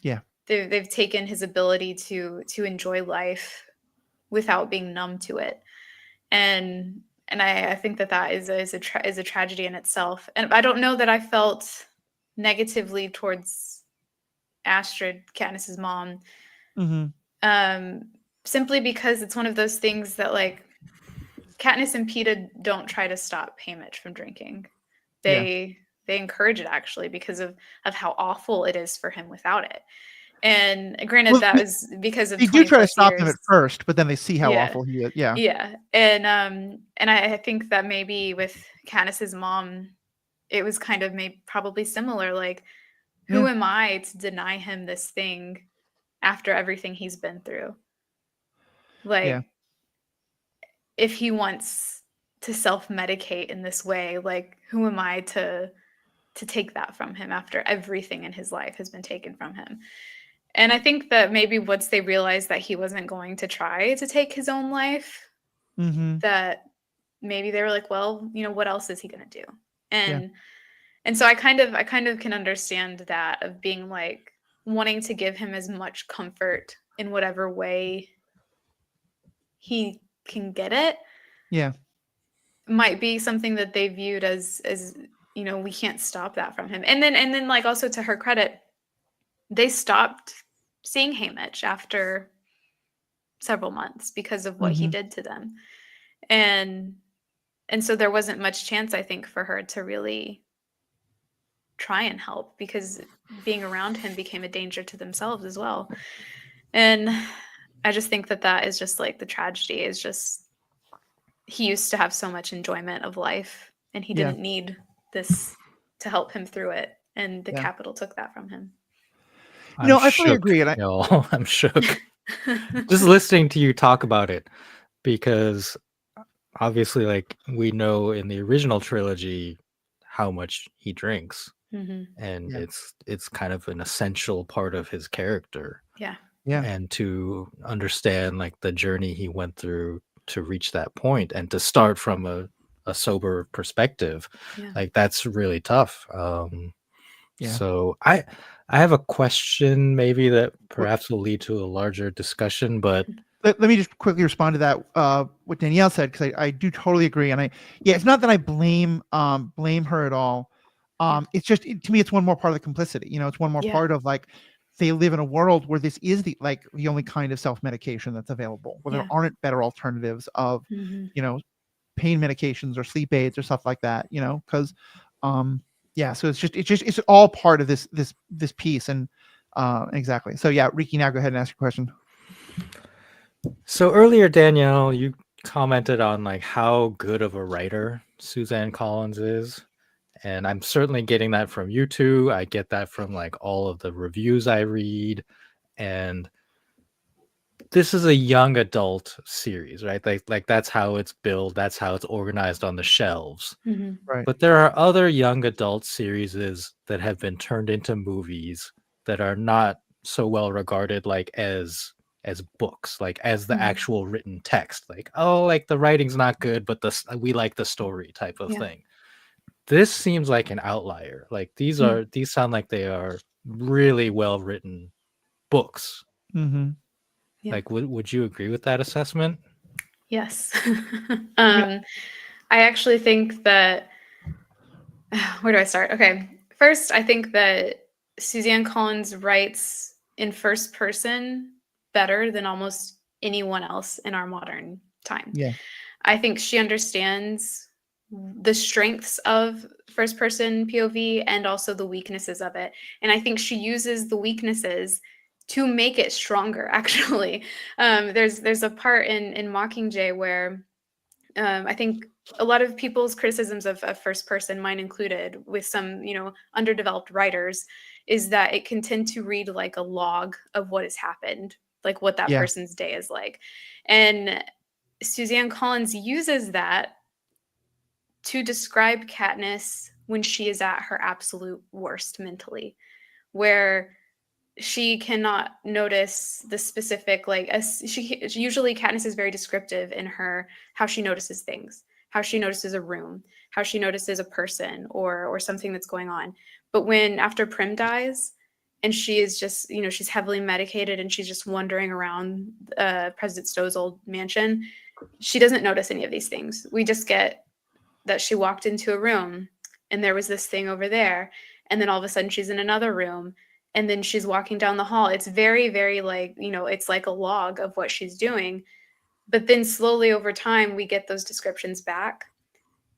Yeah. They've taken his ability to enjoy life without being numb to it. And I think that is a tragedy in itself. And I don't know that I felt negatively towards Astrid, Katniss's mom, simply because it's one of those things that like Katniss and PETA don't try to stop Haymitch from drinking. They encourage it actually because of how awful it is for him without it. And granted, that was because of they do try to stop years. him at first, but then they see how awful he is. Yeah. Yeah. And I think that maybe with Katniss's mom, it was kind of probably similar. Like, who am I to deny him this thing after everything he's been through? Like, Yeah. if he wants to self-medicate in this way, like, who am I to take that from him after everything in his life has been taken from him? And I think that maybe once they realized that he wasn't going to try to take his own life, Mm-hmm. that maybe they were like, well, what else is he going to do? Yeah. And so I kind of can understand that, of being like wanting to give him as much comfort in whatever way he can get it. Yeah. Might be something that they viewed as we can't stop that from him. And then like, also to her credit, they stopped seeing Haymitch after several months because of what he Mhm. did to them. And so there wasn't much chance, I think, for her to really try and help, because being around him became a danger to themselves as well. And I just think that is just like the tragedy, is just he used to have so much enjoyment of life, and he Yeah. didn't need this to help him through it. And the Yeah. capital took that from him. No, I'm I fully shook, agree, and y'all. I'm shook. Just listening to you talk about it, because obviously, like, we know in the original trilogy how much he drinks, Mhm. and Yeah. it's kind of an essential part of his character. Yeah. Yeah. And to understand like the journey he went through to reach that point, and to start from a sober perspective, Yeah. like that's really tough. Yeah. So I have a question, maybe that perhaps will lead to a larger discussion, but Let me just quickly respond to that, what Danielle said, because I do totally agree. And it's not that I blame her at all. It's just, to me, it's one more part of the complicity. It's one more Yeah. part of, like, they live in a world where this is the only kind of self-medication that's available, where Yeah. there aren't better alternatives of, Mhm. pain medications or sleep aids or stuff like that, because yeah, so it's all part of this piece. And exactly. So yeah, Riki, now go ahead and ask your question. so earlier, Danielle, you commented on like how good of a writer Suzanne Collins is. And I'm certainly getting that from you two. I get that from like all of the reviews I read. And this is a young adult series, right? Like that's how it's billed, that's how it's organized on the shelves. Mhm. Right. But there are other young adult series that have been turned into movies that are not so well regarded, like as books, like as the Mhm. actual written text. Like, oh, like the writing's not good, but we like the story type of Yeah. thing. This seems like an outlier. Like these sound like they are really well written books. Mm-hmm. Yeah. Like, would you agree with that assessment? Yes. I actually think that, where do I start? Okay. First, I think that Suzanne Collins writes in first person better than almost anyone else in our modern time. Yeah. I think she understands the strengths of first person POV and also the weaknesses of it. And I think she uses the weaknesses to make it stronger, actually. There's a part in Mockingjay where I think a lot of people's criticisms of first person, mine included, with some, underdeveloped writers, is that it can tend to read like a log of what has happened, like what that Yeah. person's day is like. And Suzanne Collins uses that to describe Katniss when she is at her absolute worst mentally, where she cannot notice the specific, like, usually Katniss is very descriptive in her how she notices things, how she notices a room, how she notices a person or something that's going on. But when after Prim dies and she is just, she's heavily medicated and she's just wandering around President Snow's old mansion, she doesn't notice any of these things. We just get that she walked into a room and there was this thing over there, and then all of a sudden she's in another room, and then she's walking down the hall. It's very, very, like, it's like a log of what she's doing. But then slowly over time, we get those descriptions back.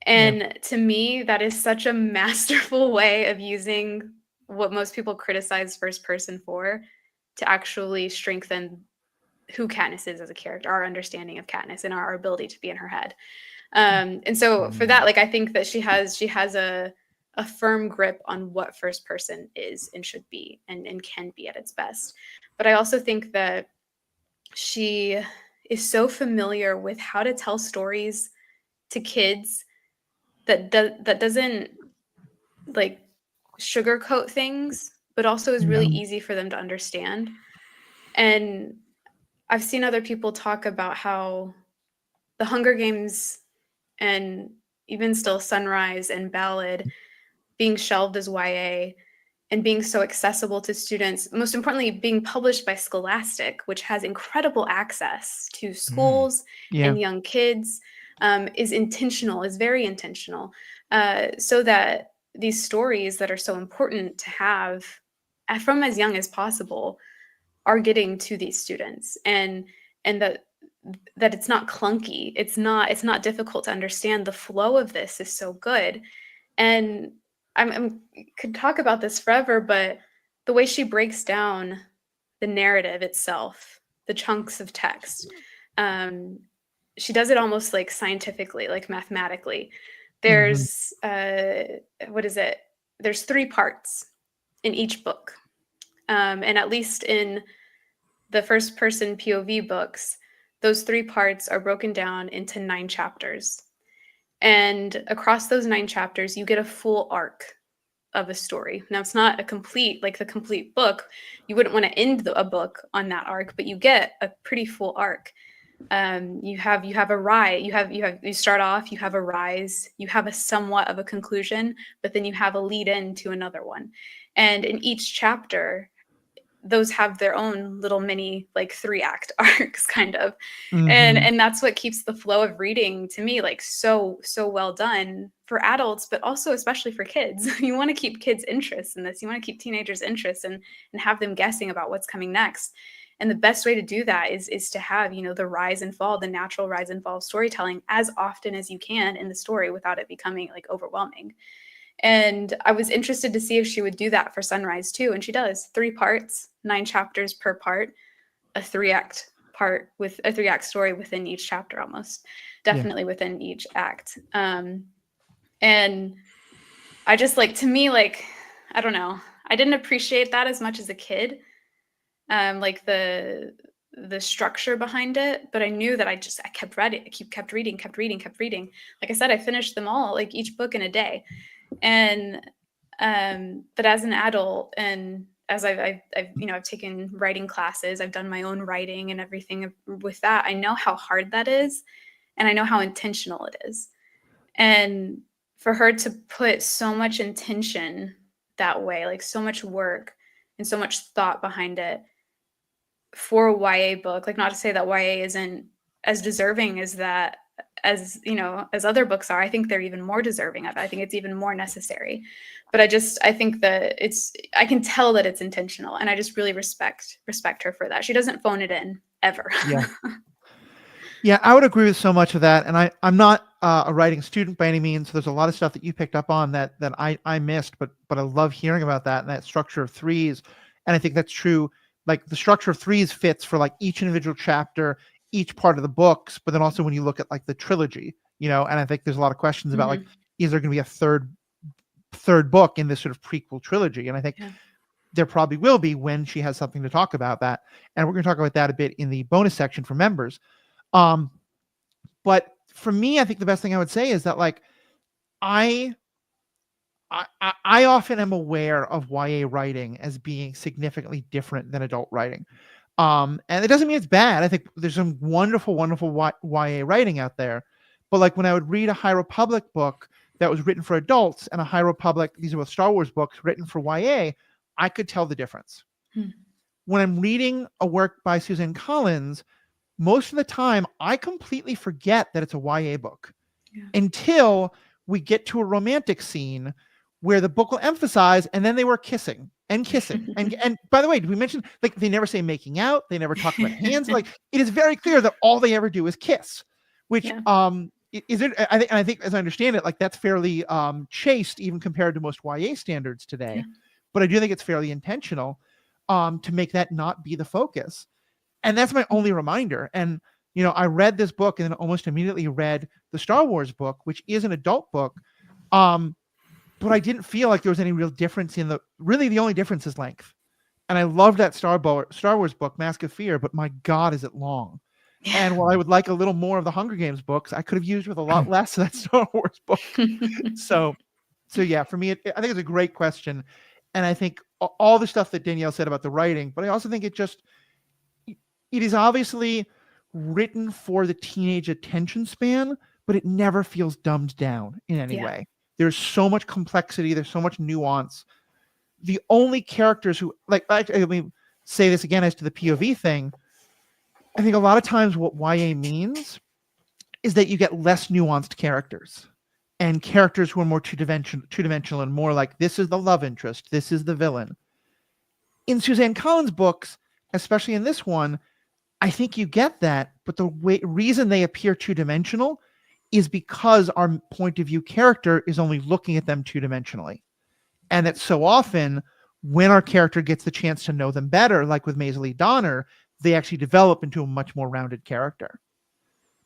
And to me, that is such a masterful way of using what most people criticize first person for, to actually strengthen who Katniss is as a character, our understanding of Katniss and our ability to be in her head. And so for that, like, I think that she has a firm grip on what first person is and should be and can be at its best. But I also think that she is so familiar with how to tell stories to kids that doesn't like sugarcoat things, but also is really easy for them to understand. And I've seen other people talk about how the Hunger Games and even still Sunrise and Ballad being shelved as YA and being so accessible to students, most importantly, being published by Scholastic, which has incredible access to schools and young kids, is intentional, is very intentional, so that these stories that are so important to have from as young as possible are getting to these students, and that it's not clunky, it's not difficult to understand. The flow of this is so good. And I'm could talk about this forever, but the way she breaks down the narrative itself, the chunks of text, she does it almost like scientifically, like mathematically. There's what is it? There's 3 parts in each book, and at least in the first person POV books, those 3 parts are broken down into 9 chapters. And across those 9 chapters, you get a full arc of a story. Now, it's not a complete, like the complete book. You wouldn't want to end a book on that arc, but you get a pretty full arc. You have a rise. You start off. You have a rise. You have a somewhat of a conclusion, but then you have a lead in to another one. And in each chapter, those have their own little mini like 3-act arcs kind of. And that's what keeps the flow of reading to me like so well done for adults, but also especially for kids. You want to keep kids' interest in this. You want to keep teenagers' interest and have them guessing about what's coming next. And the best way to do that is to have, the rise and fall, the natural rise and fall of storytelling as often as you can in the story without it becoming like overwhelming. And I was interested to see if she would do that for Sunrise too. And she does. 3 parts, 9 chapters per part, a 3-act part with a 3-act story within each chapter, almost definitely within each act. And I just to me, I don't know, I didn't appreciate that as much as a kid. Like the structure behind it, but I knew that I kept reading, kept reading. Like I said, I finished them all, like each book in a day. And but as an adult, and as I've taken writing classes, I've done my own writing and everything with that, I know how hard that is, and I know how intentional it is. And for her to put so much intention that way, like so much work and so much thought behind it for a YA book, like not to say that YA isn't as deserving as that, as other books are. I think they're even more deserving of it. I think it's even more necessary. But I think that I can tell that it's intentional, and I just really respect her for that. She doesn't phone it in ever. Yeah, I would agree with so much of that. And I'm not a writing student by any means. So there's a lot of stuff that you picked up on that I missed, but I love hearing about that and that structure of 3s. And I think that's true. Like the structure of 3s fits for like each individual chapter, each part of the books, but then also when you look at like the trilogy, and I think there's a lot of questions about like, is there going to be a third book in this sort of prequel trilogy? And I think there probably will be when she has something to talk about that. And we're going to talk about that a bit in the bonus section for members. But for me, I think the best thing I would say is that like, I often am aware of YA writing as being significantly different than adult writing. And it doesn't mean it's bad. I think there's some wonderful YA writing out there. But like when I would read a High Republic book that was written for adults and a High Republic, these are both Star Wars books written for YA, I could tell the difference. When I'm reading a work by Suzanne Collins, most of the time I completely forget that it's a YA book until we get to a romantic scene where the book will emphasize, and then they were kissing. And by the way, did we mention, like, they never say making out, they never talk about hands. Like, it is very clear that all they ever do is kiss, which is it. I think as I understand it, like that's fairly chaste even compared to most YA standards today. But I do think it's fairly intentional to make that not be the focus. And that's my only reminder. And I read this book and then almost immediately read the Star Wars book, which is an adult book. But I didn't feel like there was any real difference really the only difference is length. And I love that Star Wars book, Mask of Fear, but my God, is it long. And while I would like a little more of the Hunger Games books, I could have used with a lot less of that Star Wars book. So yeah, for me, I think it's a great question. And I think all the stuff that Danielle said about the writing, but I also think it is obviously written for the teenage attention span, but it never feels dumbed down in any way. There's so much complexity. There's so much nuance. The only characters who, like, I mean, say this again as to the POV thing, I think a lot of times what YA means is that you get less nuanced characters and characters who are more two-dimensional and more like, this is the love interest, this is the villain. In Suzanne Collins' books, especially in this one, I think you get that, but the reason they appear two-dimensional is because our point of view character is only looking at them two-dimensionally. And that so often, when our character gets the chance to know them better, like with Maisie Lee Donner, they actually develop into a much more rounded character.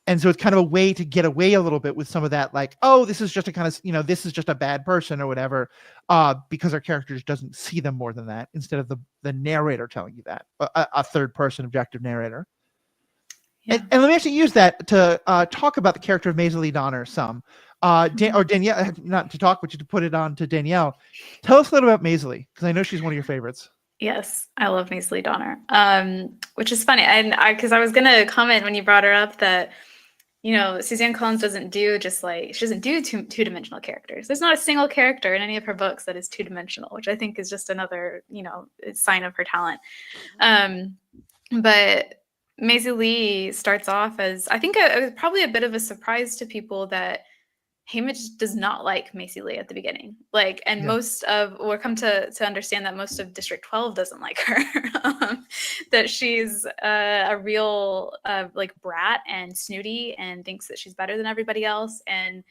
And so it's kind of a way to get away a little bit with some of that, like, oh, this is just a kind of, this is just a bad person or whatever, because our character just doesn't see them more than that, instead of the narrator telling you that, a third person objective narrator. Yeah. And let me actually use that to talk about the character of Maisie Lee Donner some. Or Danielle, not to talk, but to put it on to Danielle. Tell us a little about Maisie Lee, because I know she's one of your favorites. Yes, I love Maisie Lee Donner, which is funny. And because I was going to comment when you brought her up that, Suzanne Collins doesn't do she doesn't do two-dimensional characters. There's not a single character in any of her books that is two-dimensional, which I think is just another, sign of her talent. But Maisie Lee starts off as, I think it was probably a bit of a surprise to people that Haymitch does not like Maisie Lee at the beginning. We'll come to understand that most of District 12 doesn't like her. That she's a real brat and snooty and thinks that she's better than everybody else, and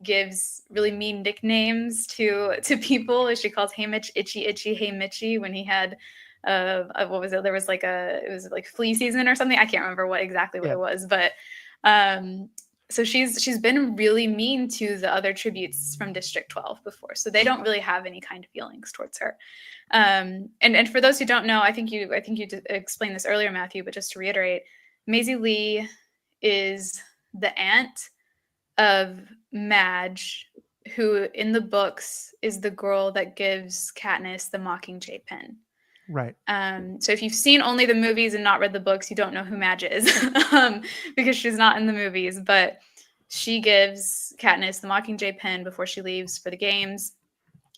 gives really mean nicknames to people. She calls Haymitch Itchy Haymitchy when he had what was it? There was it was flea season or something. I can't remember what it was, but so she's been really mean to the other tributes from District 12 before, so they don't really have any kind of feelings towards her. And for those who don't know, I think you explained this earlier, Matthew, but just to reiterate, Maisie Lee is the aunt of Madge, who in the books is the girl that gives Katniss the Mockingjay pin. Right. So if you've seen only the movies and not read the books, you don't know who Madge is, because she's not in the movies. But she gives Katniss the Mockingjay pin before she leaves for the games,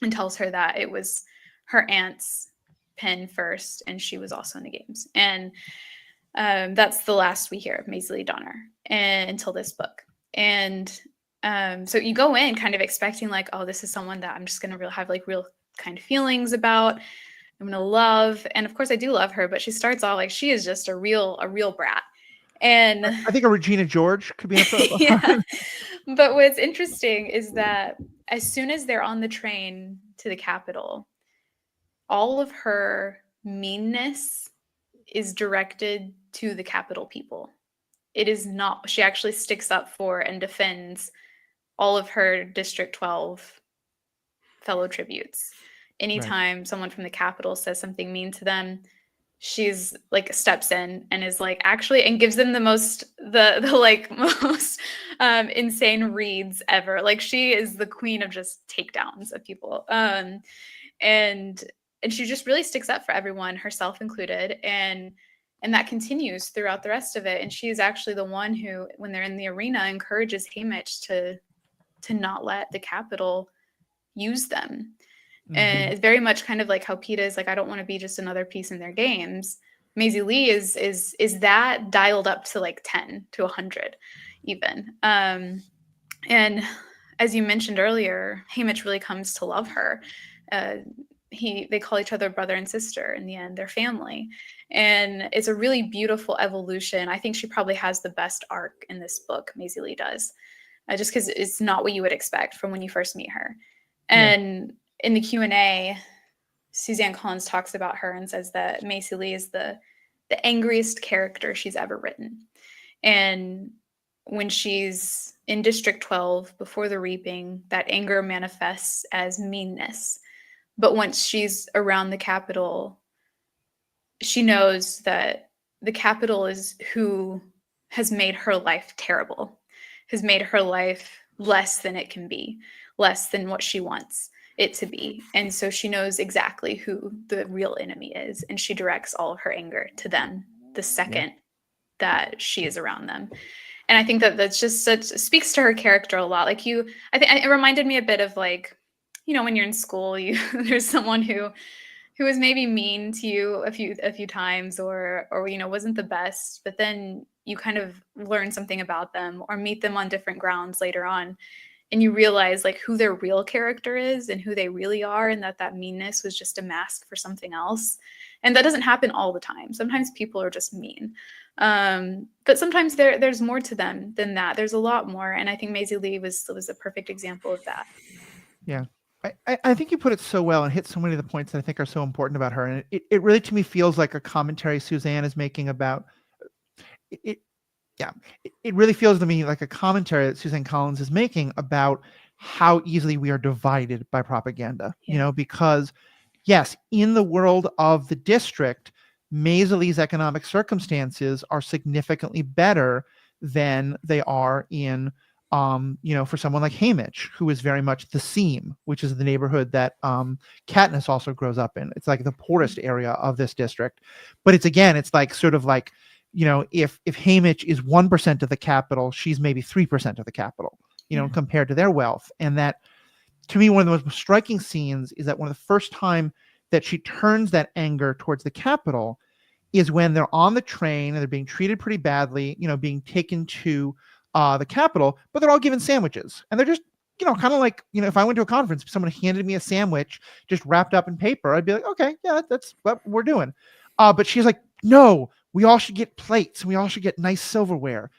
and tells her that it was her aunt's pin first, and she was also in the games. And that's the last we hear of Maisie Lee Donner until this book. And so you go in kind of expecting oh, this is someone that I'm just going to have real kind of feelings about. I'm gonna love, and of course I do love her, but she starts off like she is just a real brat. And I think a Regina George could be yeah. But what's interesting is that as soon as they're on the train to the Capitol, all of her meanness is directed to the Capitol people. It is not, she actually sticks up for and defends all of her District 12 fellow tributes. Anytime someone from the Capitol says something mean to them, she's steps in and is actually, and gives them the most insane reads ever. She is the queen of just takedowns of people. And she just really sticks up for everyone, herself included. And that continues throughout the rest of it. And she's actually the one who, when they're in the arena, encourages Haymitch to not let the Capitol use them. And it's very much kind of like how Pete is I don't want to be just another piece in their games. Maisie Lee is that dialed up to 10 to 100 even. And as you mentioned earlier, Haymitch really comes to love her. They call each other brother and sister in the end. They're family. And it's a really beautiful evolution. I think she probably has the best arc in this book, Maisie Lee does. Just because it's not what you would expect from when you first meet her. And in the Q&A, Suzanne Collins talks about her and says that Maisie Lee is the angriest character she's ever written. And when she's in District 12 before the Reaping, that anger manifests as meanness. But once she's around the Capitol, she knows that the Capitol is who has made her life terrible, has made her life less than it can be, less than what she wants it to be. And so she knows exactly who the real enemy is, and she directs all of her anger to them the second that she is around them. And I think that that's just such speaks to her character a lot. Like I think it reminded me a bit of like, you know, when you're in school, there's someone who was maybe mean to you a few times, or you know, wasn't the best, but then you kind of learn something about them or meet them on different grounds later on, and you realize like who their real character is and who they really are, and that meanness was just a mask for something else. And that doesn't happen all the time. Sometimes people are just mean, but sometimes there's more to them than that. There's a lot more, and I think Maisie Lee was a perfect example of that. Yeah. I think you put it so well and hit so many of the points that I think are so important about her. And it really, to me, feels like a commentary Suzanne is making about it. Yeah, it really feels to me like a commentary that Suzanne Collins is making about how easily we are divided by propaganda, you know, because yes, in the world of the district, Maisie Lee's economic circumstances are significantly better than they are in you know, for someone like Hamish, who is very much the seam, which is the neighborhood that Katniss also grows up in. It's like the poorest area of this district. But it's like sort of like, you know, if Hamish is 1% of the capital, she's maybe 3% of the capital, you know, compared to their wealth. And that, to me, one of the most striking scenes is that one of the first time that she turns that anger towards the capital is when they're on the train and they're being treated pretty badly, you know, being taken to the Capitol, but they're all given sandwiches, and they're just, you know, kind of like, you know, if I went to a conference, if someone handed me a sandwich just wrapped up in paper, I'd be like, okay, yeah, that's what we're doing. But she's like, no, we all should get plates and we all should get nice silverware.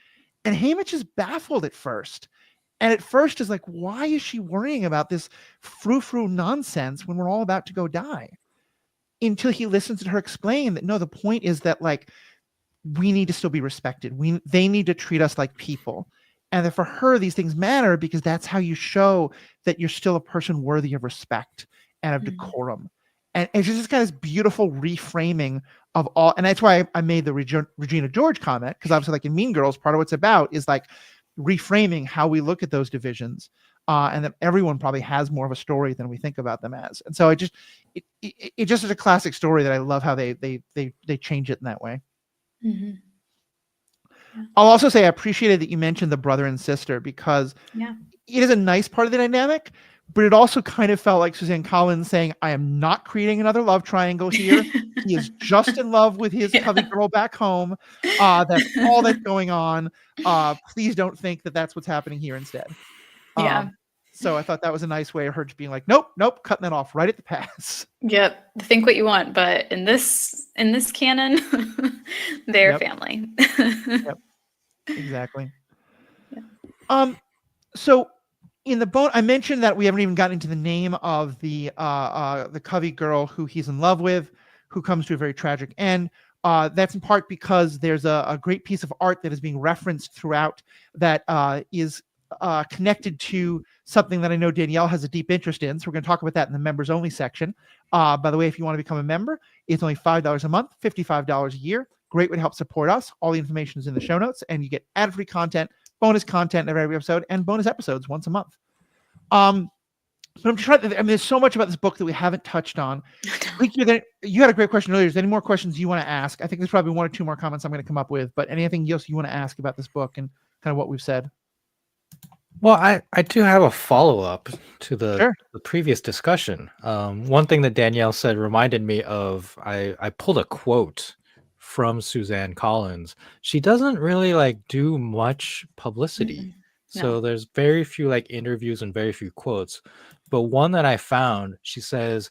And Hamish is baffled at first. And at first is like, why is she worrying about this frou-frou nonsense when we're all about to go die? Until he listens to her explain that, no, the point is that, like, we need to still be respected. They need to treat us like people. And that for her, these things matter because that's how you show that you're still a person worthy of respect and of decorum. And it's just kind of this beautiful reframing of all. And that's why I made the Regina George comment, because obviously, like in Mean Girls, part of what's about is like reframing how we look at those divisions. And that everyone probably has more of a story than we think about them as. And so it just is a classic story that I love how they change it in that way. Mm-hmm. Yeah. I'll also say I appreciated that you mentioned the brother and sister, because it is a nice part of the dynamic, but it also kind of felt like Suzanne Collins saying, I am not creating another love triangle here. He is just in love with his Covey girl back home. That's all that's going on. Please don't think that that's what's happening here instead. So I thought that was a nice way of her just being like, nope, cutting that off right at the pass. Yep. Think what you want, but in this canon, they're family. Exactly. So in the bone, I mentioned that we haven't even gotten into the name of the Covey girl who he's in love with, who comes to a very tragic end. That's in part because there's a great piece of art that is being referenced throughout that is connected to something that I know Danielle has a deep interest in. So we're going to talk about that in the members only section. By the way, if you want to become a member, it's only $5 a month, $55 a year. Great way to help support us. All the information is in the show notes, and you get ad-free content, bonus content in every episode, and bonus episodes once a month. But I'm trying. I mean, there's so much about this book that we haven't touched on. You had a great question earlier. Is there any more questions you want to ask? I think there's probably one or two more comments I'm going to come up with. But anything else you want to ask about this book and kind of what we've said? Well, I do have a follow-up to the previous discussion. One thing that Danielle said reminded me of, I pulled a quote from Suzanne Collins. She doesn't really like do much publicity. So there's very few like interviews and very few quotes. But one that I found, she says,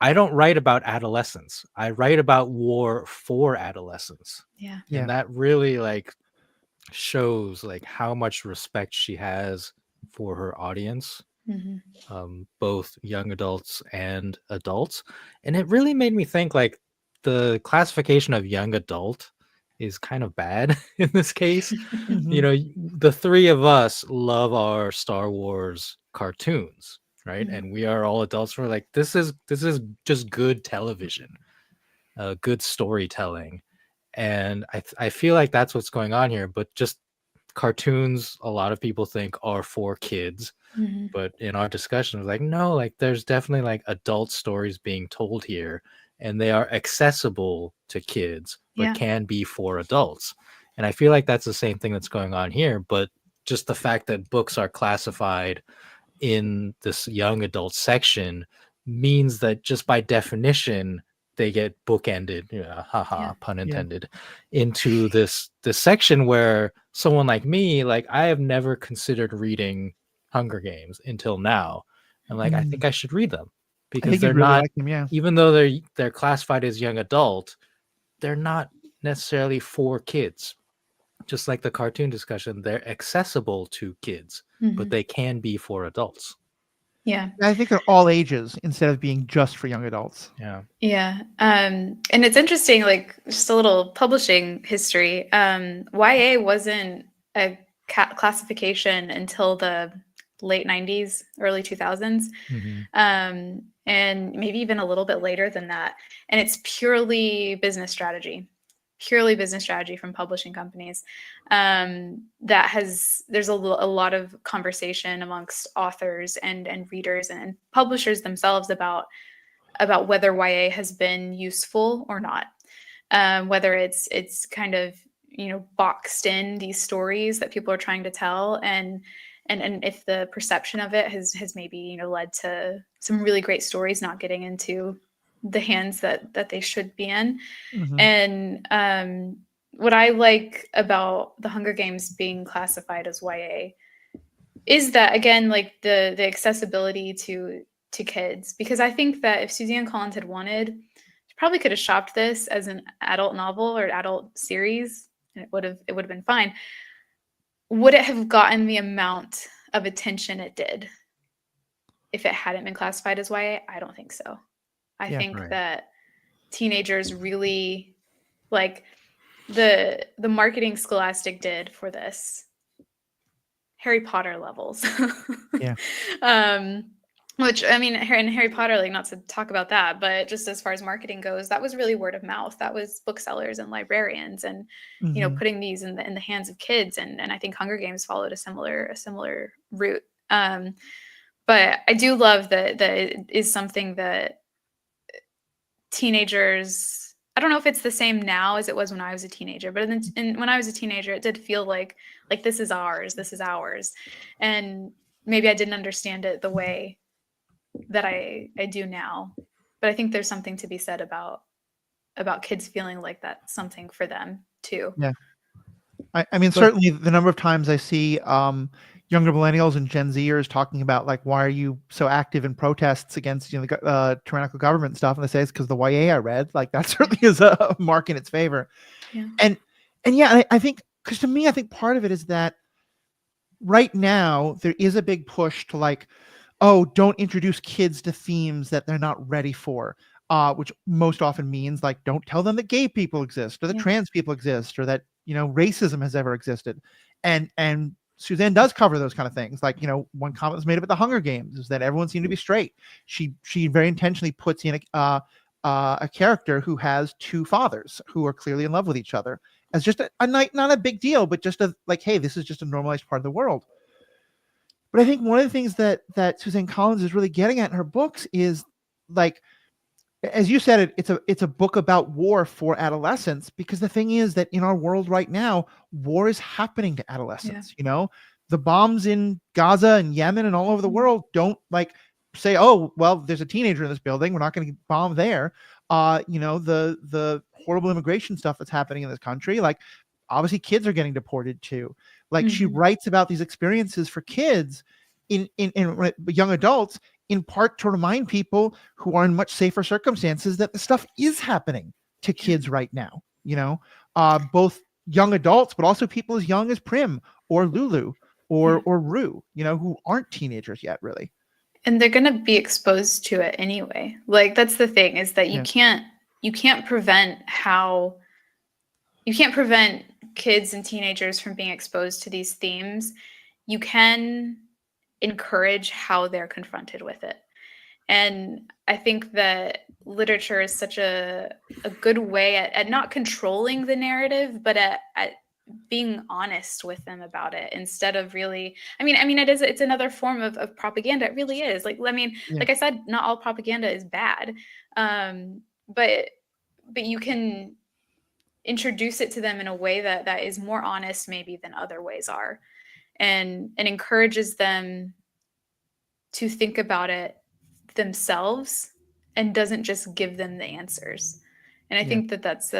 I don't write about adolescence. I write about war for adolescents. And that really like shows like how much respect she has for her audience, both young adults and adults. And it really made me think like the classification of young adult is kind of bad in this case. You know, the three of us love our Star Wars cartoons, right? And we are all adults. We're like, this is just good television, good storytelling. And I feel like that's what's going on here. But just cartoons, a lot of people think are for kids. Mhm. But in our discussion, it was like, no, like there's definitely like adult stories being told here, and they are accessible to kids, but Yeah. can be for adults. And I feel like that's the same thing that's going on here. But just the fact that books are classified in this young adult section means that just by definition they get bookended, haha, Yeah. pun Yeah. intended, into this section where someone like me, like I have never considered reading Hunger Games until now. And like I think I should read them I because think they're you'd really not, like them. Yeah. even though they're classified as young adult, they're not necessarily for kids. Just like the cartoon discussion, they're accessible to kids, but Mhm. they can be for adults. Yeah. I think they're all ages instead of being just for young adults. Yeah. Yeah. And it's interesting, like just a little publishing history. YA wasn't a classification until the late 90s, early 2000s. Mhm. And maybe even a little bit later than that. And it's purely business strategy from publishing companies. There's a lot of conversation amongst authors and readers and publishers themselves about whether YA has been useful or not. Whether it's kind of boxed in these stories that people are trying to tell, and if the perception of it has maybe led to some really great stories not getting into the hands that they should be in. Mhm. And what I like about the Hunger Games being classified as YA is that, again, like the accessibility to kids, because I think that if Suzanne Collins had wanted, she probably could have shopped this as an adult novel or adult series, and it would have been fine. Would it have gotten the amount of attention it did if it hadn't been classified as YA? I don't think so. I Yeah. think Right. that teenagers really like the marketing Scholastic did for this. Harry Potter levels. Yeah. Which, I mean, in Harry Potter, like, not to talk about that, but just as far as marketing goes, that was really word of mouth. That was booksellers and librarians, and Mhm. putting these in the hands of kids. And I think Hunger Games followed a similar route. But I do love that it is something that teenagers. I don't know if it's the same now as it was when I was a teenager, but when I was a teenager, it did feel like this is ours, and maybe I didn't understand it the way that I do now. But I think there's something to be said about kids feeling like that's something for them too. Yeah. I mean, But- certainly the number of times I see younger millennials and Gen Zers talking about, like, why are you so active in protests against the tyrannical government stuff, and they say it's because the YA I read. Like, that certainly is a mark in its favor. Yeah. And yeah, I think, because to me, I think part of it is that right now there is a big push to, like, oh, don't introduce kids to themes that they're not ready for, which most often means, like, don't tell them that gay people exist or that Yeah. trans people exist or that racism has ever existed. And Suzanne does cover those kind of things. Like, one comment was made about the Hunger Games is that everyone seemed to be straight. She very intentionally puts in a character who has two fathers who are clearly in love with each other as just a night, not a big deal, but just like, hey, this is just a normalized part of the world. But I think one of the things that Suzanne Collins is really getting at in her books is, like, as you said, it's a book about war for adolescents, because the thing is that in our world right now, war is happening to adolescents. The bombs in Gaza and Yemen and all over the world don't, like, say, oh, well, there's a teenager in this building, we're not going to bomb there. The horrible immigration stuff that's happening in this country, like, obviously kids are getting deported too. Like, she writes about these experiences for kids in young adults, in part to remind people who are in much safer circumstances that the stuff is happening to kids right now. Both young adults, but also people as young as Prim or Lulu or Rue, who aren't teenagers yet, really. And they're going to be exposed to it anyway. Like, that's the thing, is that you can't prevent kids and teenagers from being exposed to these themes. You can encourage how they're confronted with it. And I think that literature is such a good way at not controlling the narrative, but at being honest with them about it instead of really, I mean, it's another form of propaganda. It really is. Like, I mean, Yeah. like I said, not all propaganda is bad. But you can introduce it to them in a way that is more honest maybe than other ways are, and encourages them to think about it themselves and doesn't just give them the answers. And I think that's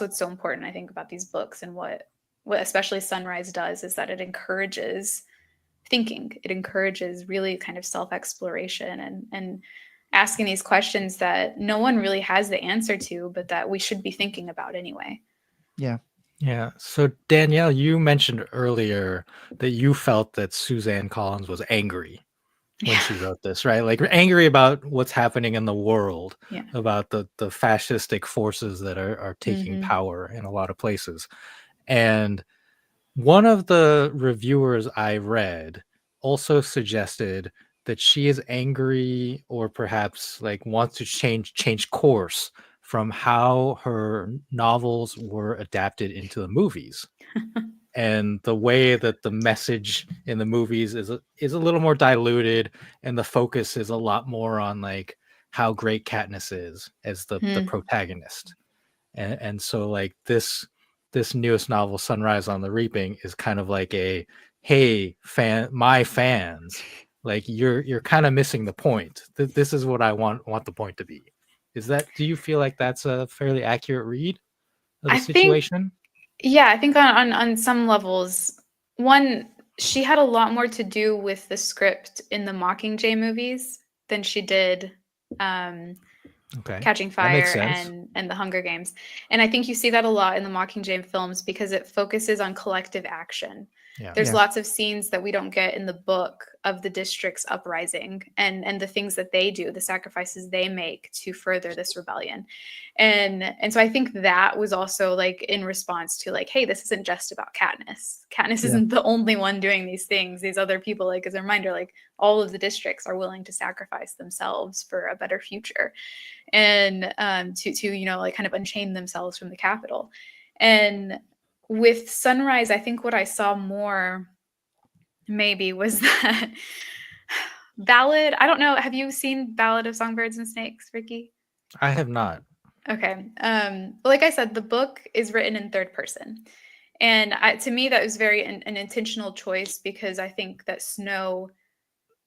what's so important, I think, about these books, and what especially Sunrise does is that it encourages thinking. It encourages really kind of self-exploration and asking these questions that no one really has the answer to, but that we should be thinking about anyway. Yeah. Yeah. So Danielle, you mentioned earlier that you felt that Suzanne Collins was angry when she wrote this, right? Like angry about what's happening in the world, Yeah. about the fascistic forces that are taking power in a lot of places. And one of the reviewers I read also suggested that she is angry, or perhaps like wants to change course from how her novels were adapted into the movies. And the way that the message in the movies is a little more diluted, and the focus is a lot more on like how great Katniss is as the protagonist. And so like this newest novel, Sunrise on the Reaping, is kind of like a, hey, my fans, like you're kind of missing the point. This is what I want the point to be. Do you feel like that's a fairly accurate read of the situation? I think on some levels, one, she had a lot more to do with the script in the Mockingjay movies than she did Catching Fire and the Hunger Games. And I think you see that a lot in the Mockingjay films because it focuses on collective action. There's lots of scenes that we don't get in the book of the district's uprising and the things that they do, the sacrifices they make to further this rebellion. And so I think that was also like in response to like, hey, this isn't just about Katniss. Katniss isn't the only one doing these things. These other people, like, as a reminder, like all of the districts are willing to sacrifice themselves for a better future, and to like kind of unchain themselves from the capital. And with Sunrise, I think what I saw more maybe was that Ballad. I don't know. Have you seen Ballad of Songbirds and Snakes, Ricky? I have not. Okay. Like I said, the book is written in third person. And to me, that was very an intentional choice, because I think that Snow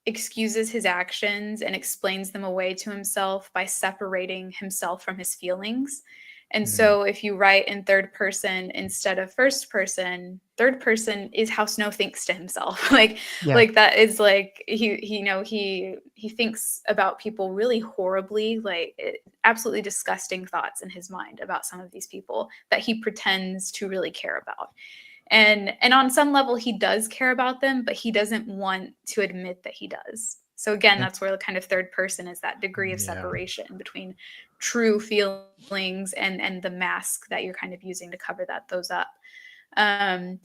excuses his actions and explains them away to himself by separating himself from his feelings. And so if you write in third person instead of first person, third person is how Snow thinks to himself. Like that is like he thinks about people really horribly, like absolutely disgusting thoughts in his mind about some of these people that he pretends to really care about. And on some level he does care about them, but he doesn't want to admit that he does. So again, that's where the kind of third person is that degree of separation between true feelings and the mask that you're kind of using to cover those up. But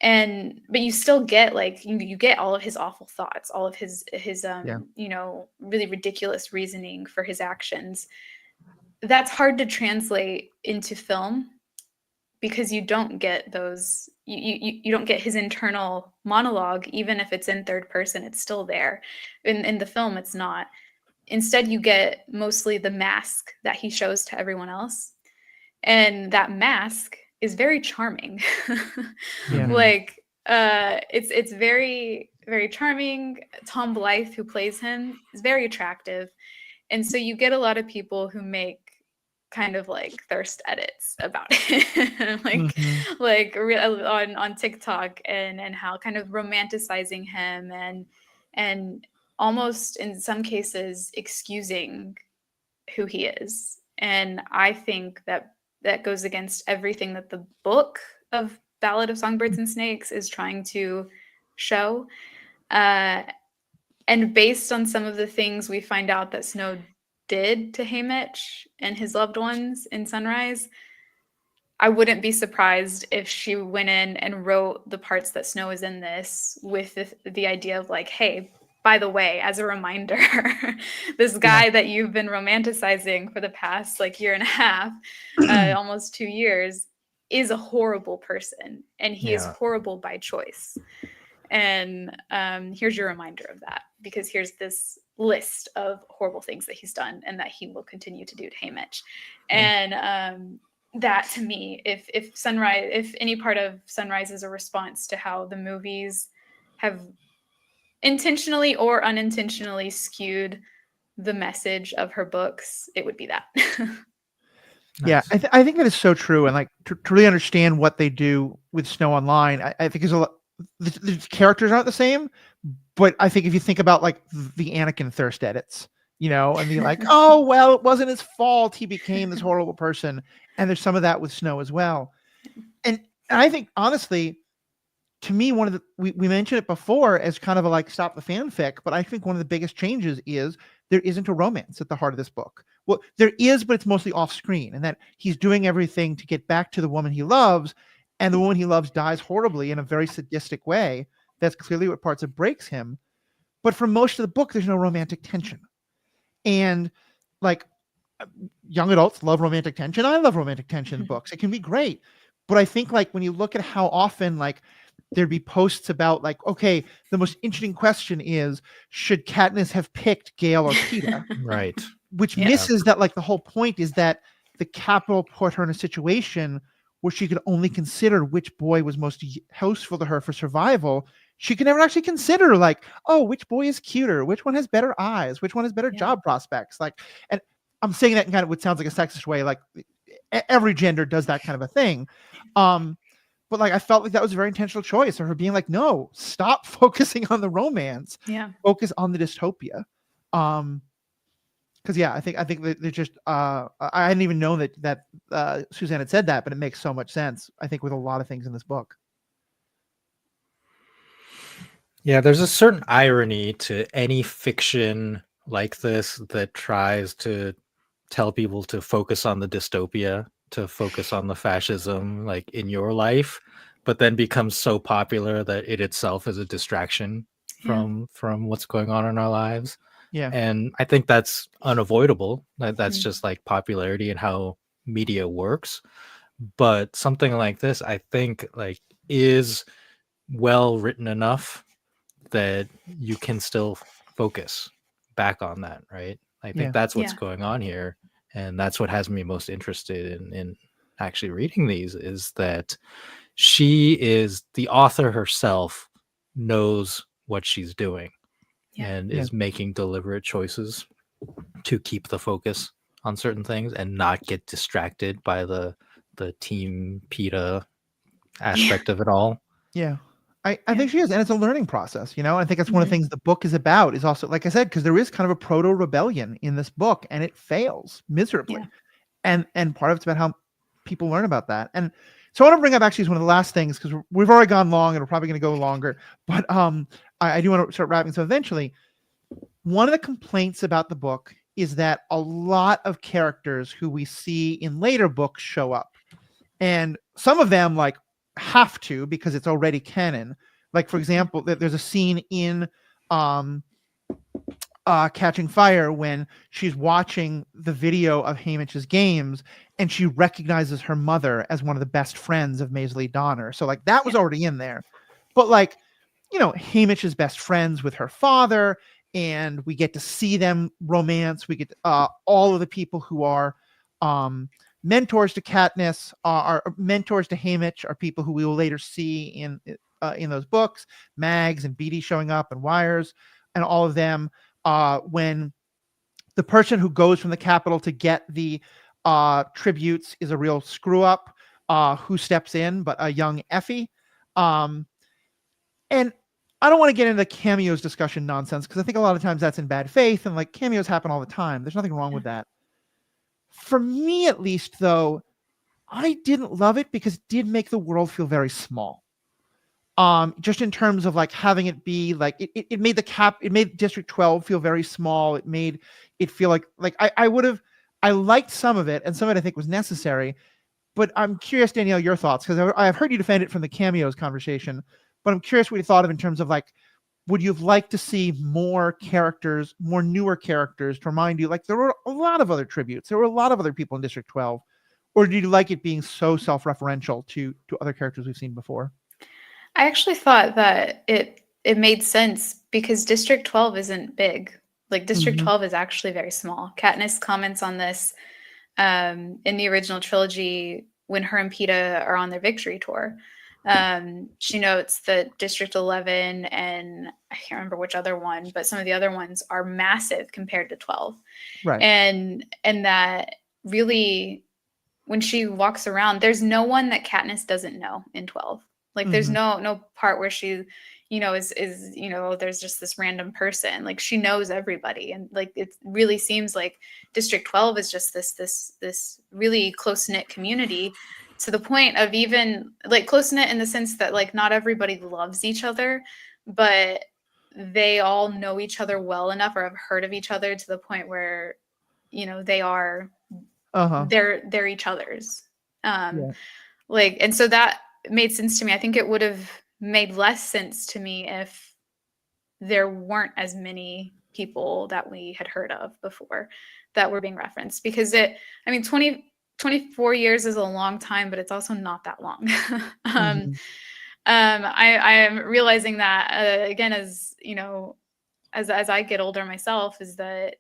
you still get like you get all of his awful thoughts, all of his really ridiculous reasoning for his actions. That's hard to translate into film, because you don't get those, you don't get his internal monologue. Even if it's in third person, it's still there. In the film, it's not. Instead, you get mostly the mask that he shows to everyone else. And that mask is very charming. Like, it's very, very charming. Tom Blythe, who plays him, is very attractive. And so you get a lot of people who make kind of like thirst edits about it, like on TikTok, and how kind of romanticizing him and almost in some cases excusing who he is. And I think that goes against everything that the book of Ballad of Songbirds and Snakes is trying to show. And based on some of the things we find out that Snow did to Haymitch and his loved ones in Sunrise, I wouldn't be surprised if she went in and wrote the parts that Snow is in this with the idea of like, hey, by the way, as a reminder, this guy that you've been romanticizing for the past like year and a half, almost 2 years, is a horrible person, and he is horrible by choice. And here's your reminder of that, because here's this list of horrible things that he's done and that he will continue to do to Haymitch. And that, to me, if any part of Sunrise is a response to how the movies have intentionally or unintentionally skewed the message of her books, it would be that. Yeah, I think that is so true. And like to really understand what they do with Snow Online, I think there's a lot. The characters aren't the same, but I think if you think about like the Anakin thirst edits, you know, and be like, oh, well, it wasn't his fault. He became this horrible person. And there's some of that with Snow as well. And I think, honestly, to me, one of the, we mentioned it before as kind of a like stop the fanfic, but I think one of the biggest changes is there isn't a romance at the heart of this book. Well, there is, but it's mostly off screen, and that he's doing everything to get back to the woman he loves, and the woman he loves dies horribly in a very sadistic way. That's clearly what parts of breaks him. But for most of the book, there's no romantic tension. And like young adults love romantic tension. I love romantic tension in books. It can be great. But I think like when you look at how often like there'd be posts about like, okay, the most interesting question is, should Katniss have picked Gale or Peeta? Right. Which misses that like the whole point is that the Capitol put her in a situation where she could only consider which boy was most useful to her for survival. She can never actually consider like, oh, which boy is cuter? Which one has better eyes? Which one has better job prospects? Like, and I'm saying that in kind of what sounds like a sexist way. Like every gender does that kind of a thing. But like, I felt like that was a very intentional choice of her being like, no, stop focusing on the romance. Yeah. Focus on the dystopia. Because I think that they're just I hadn't even known that Suzanne had said that, but it makes so much sense, I think, with a lot of things in this book. Yeah, there's a certain irony to any fiction like this that tries to tell people to focus on the dystopia, to focus on the fascism like in your life, but then becomes so popular that it itself is a distraction from what's going on in our lives. Yeah. And I think that's unavoidable. That's just like popularity and how media works. But something like this, I think, like is well written enough that you can still focus back on that, right? I think that's what's going on here. And that's what has me most interested in actually reading these, is that she is the author herself, knows what she's doing and is making deliberate choices to keep the focus on certain things and not get distracted by the Team Peeta aspect of it all. Yeah. I think she is, and it's a learning process, you know. I think that's one of the things the book is about, is also, like I said, because there is kind of a proto-rebellion in this book, and it fails miserably. And part of it's about how people learn about that. And so I want to bring up actually is one of the last things, because we've already gone long and we're probably going to go longer, but I do want to start wrapping. So eventually, one of the complaints about the book is that a lot of characters who we see in later books show up, and some of them like have to because it's already canon. Like, for example, there's a scene in Catching Fire when she's watching the video of Haymitch's games and she recognizes her mother as one of the best friends of Maisley Donner. So like that was already in there. But like, you know, Haymitch is best friends with her father, and we get to see them romance. We get all of the people who are mentors to Katniss, are mentors to Haymitch, are people who we will later see in those books. Mags and Beatty showing up, and Wires, and all of them. When the person who goes from the Capitol to get the tributes is a real screw up, who steps in, but a young Effie. And I don't want to get into the cameos discussion nonsense, because I think a lot of times that's in bad faith, and like cameos happen all the time. There's nothing wrong with that. For me, at least, though, I didn't love it because it did make the world feel very small. Just in terms of like having it be like it made District 12 feel very small. It made it feel like I liked some of it, and some of it I think was necessary. But I'm curious, Danielle, your thoughts, because I've heard you defend it from the cameos conversation, but I'm curious what you thought of in terms of like would you have liked to see more characters, more newer characters to remind you, like there were a lot of other tributes, there were a lot of other people in District 12, or did you like it being so self-referential to other characters we've seen before? I actually thought that it made sense because District 12 isn't big. Like District 12 is actually very small. Katniss comments on this in the original trilogy when her and Peeta are on their victory tour. She notes that District 11 and I can't remember which other one, but some of the other ones are massive compared to 12. Right. And that really, when she walks around, there's no one that Katniss doesn't know in 12. Like there's no part where she, is there's just this random person. Like she knows everybody, and like it really seems like District 12 is just this really close-knit community, to the point of even like close-knit in the sense that like not everybody loves each other, but they all know each other well enough or have heard of each other to the point where they are they're each other's. Like, and so that made sense to me. I think it would have made less sense to me if there weren't as many people that we had heard of before that were being referenced, because 24 years is a long time, but it's also not that long. I am realizing that again, as as I get older myself, is that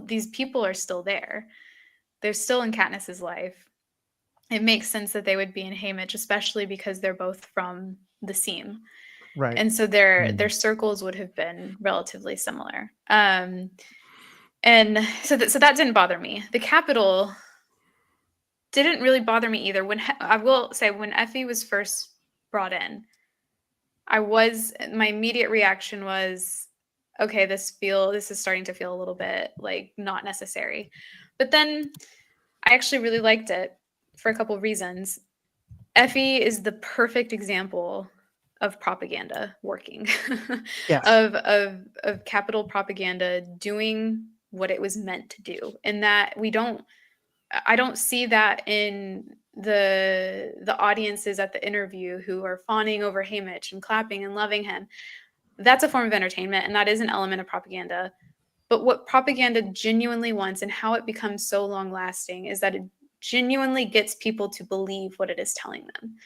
these people are still there. They're still in Katniss's life. It makes sense that they would be in Haymitch, especially because they're both from the Seam. Right. And so their circles would have been relatively similar. And so that didn't bother me. The Capitol didn't really bother me either. I will say, when Effie was first brought in, my immediate reaction was, okay, this is starting to feel a little bit like not necessary. But then I actually really liked it for a couple of reasons. Effie is the perfect example of propaganda working. Yes. of Capitol propaganda doing what it was meant to do. And that I don't see that in the audiences at the interview who are fawning over Haymitch and clapping and loving him. That's a form of entertainment, and that is an element of propaganda. But what propaganda genuinely wants, and how it becomes so long lasting, is that it genuinely gets people to believe what it is telling them.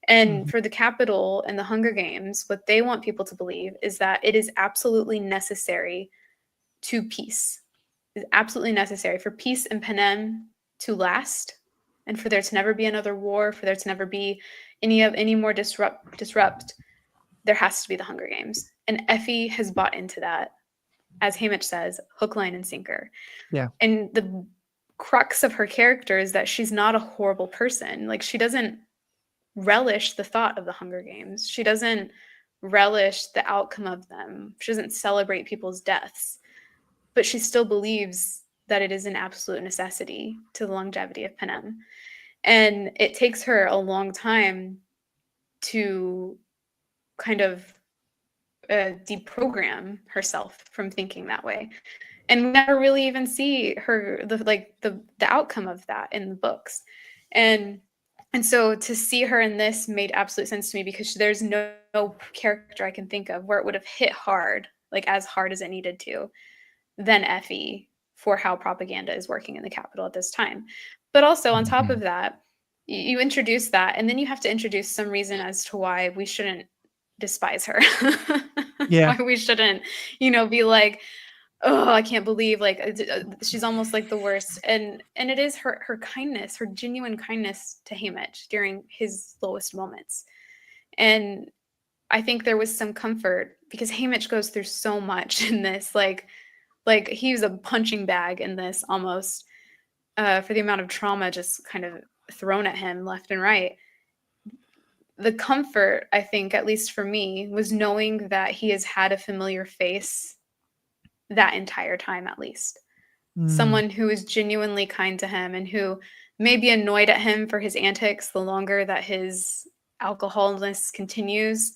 And for the Capitol and the Hunger Games, what they want people to believe is that it is absolutely necessary to peace. It is absolutely necessary for peace in Panem to last, and for there to never be another war, for there to never be any more disrupt. There has to be the Hunger Games. And Effie has bought into that, as Haymitch says, hook, line, and sinker. Yeah. And the crux of her character is that she's not a horrible person. Like, she doesn't relish the thought of the Hunger Games. She doesn't relish the outcome of them. She doesn't celebrate people's deaths. But she still believes that it is an absolute necessity to the longevity of Panem. And it takes her a long time to kind of deprogram herself from thinking that way. And we never really even see the outcome of that in the books. And so to see her in this made absolute sense to me, because there's no character I can think of where it would have hit hard, like as hard as it needed to, than Effie, for how propaganda is working in the Capitol at this time. But also on top of that, you introduce that, and then you have to introduce some reason as to why we shouldn't despise her. Yeah. Why we shouldn't, be like, oh, I can't believe, like, she's almost like the worst. And it is her kindness, her genuine kindness to Haymitch during his lowest moments. And I think there was some comfort, because Haymitch goes through so much in this, like he's a punching bag in this almost, for the amount of trauma just kind of thrown at him left and right. The comfort, I think, at least for me, was knowing that he has had a familiar face that entire time, at least. Someone who is genuinely kind to him, and who may be annoyed at him for his antics the longer that his alcoholness continues,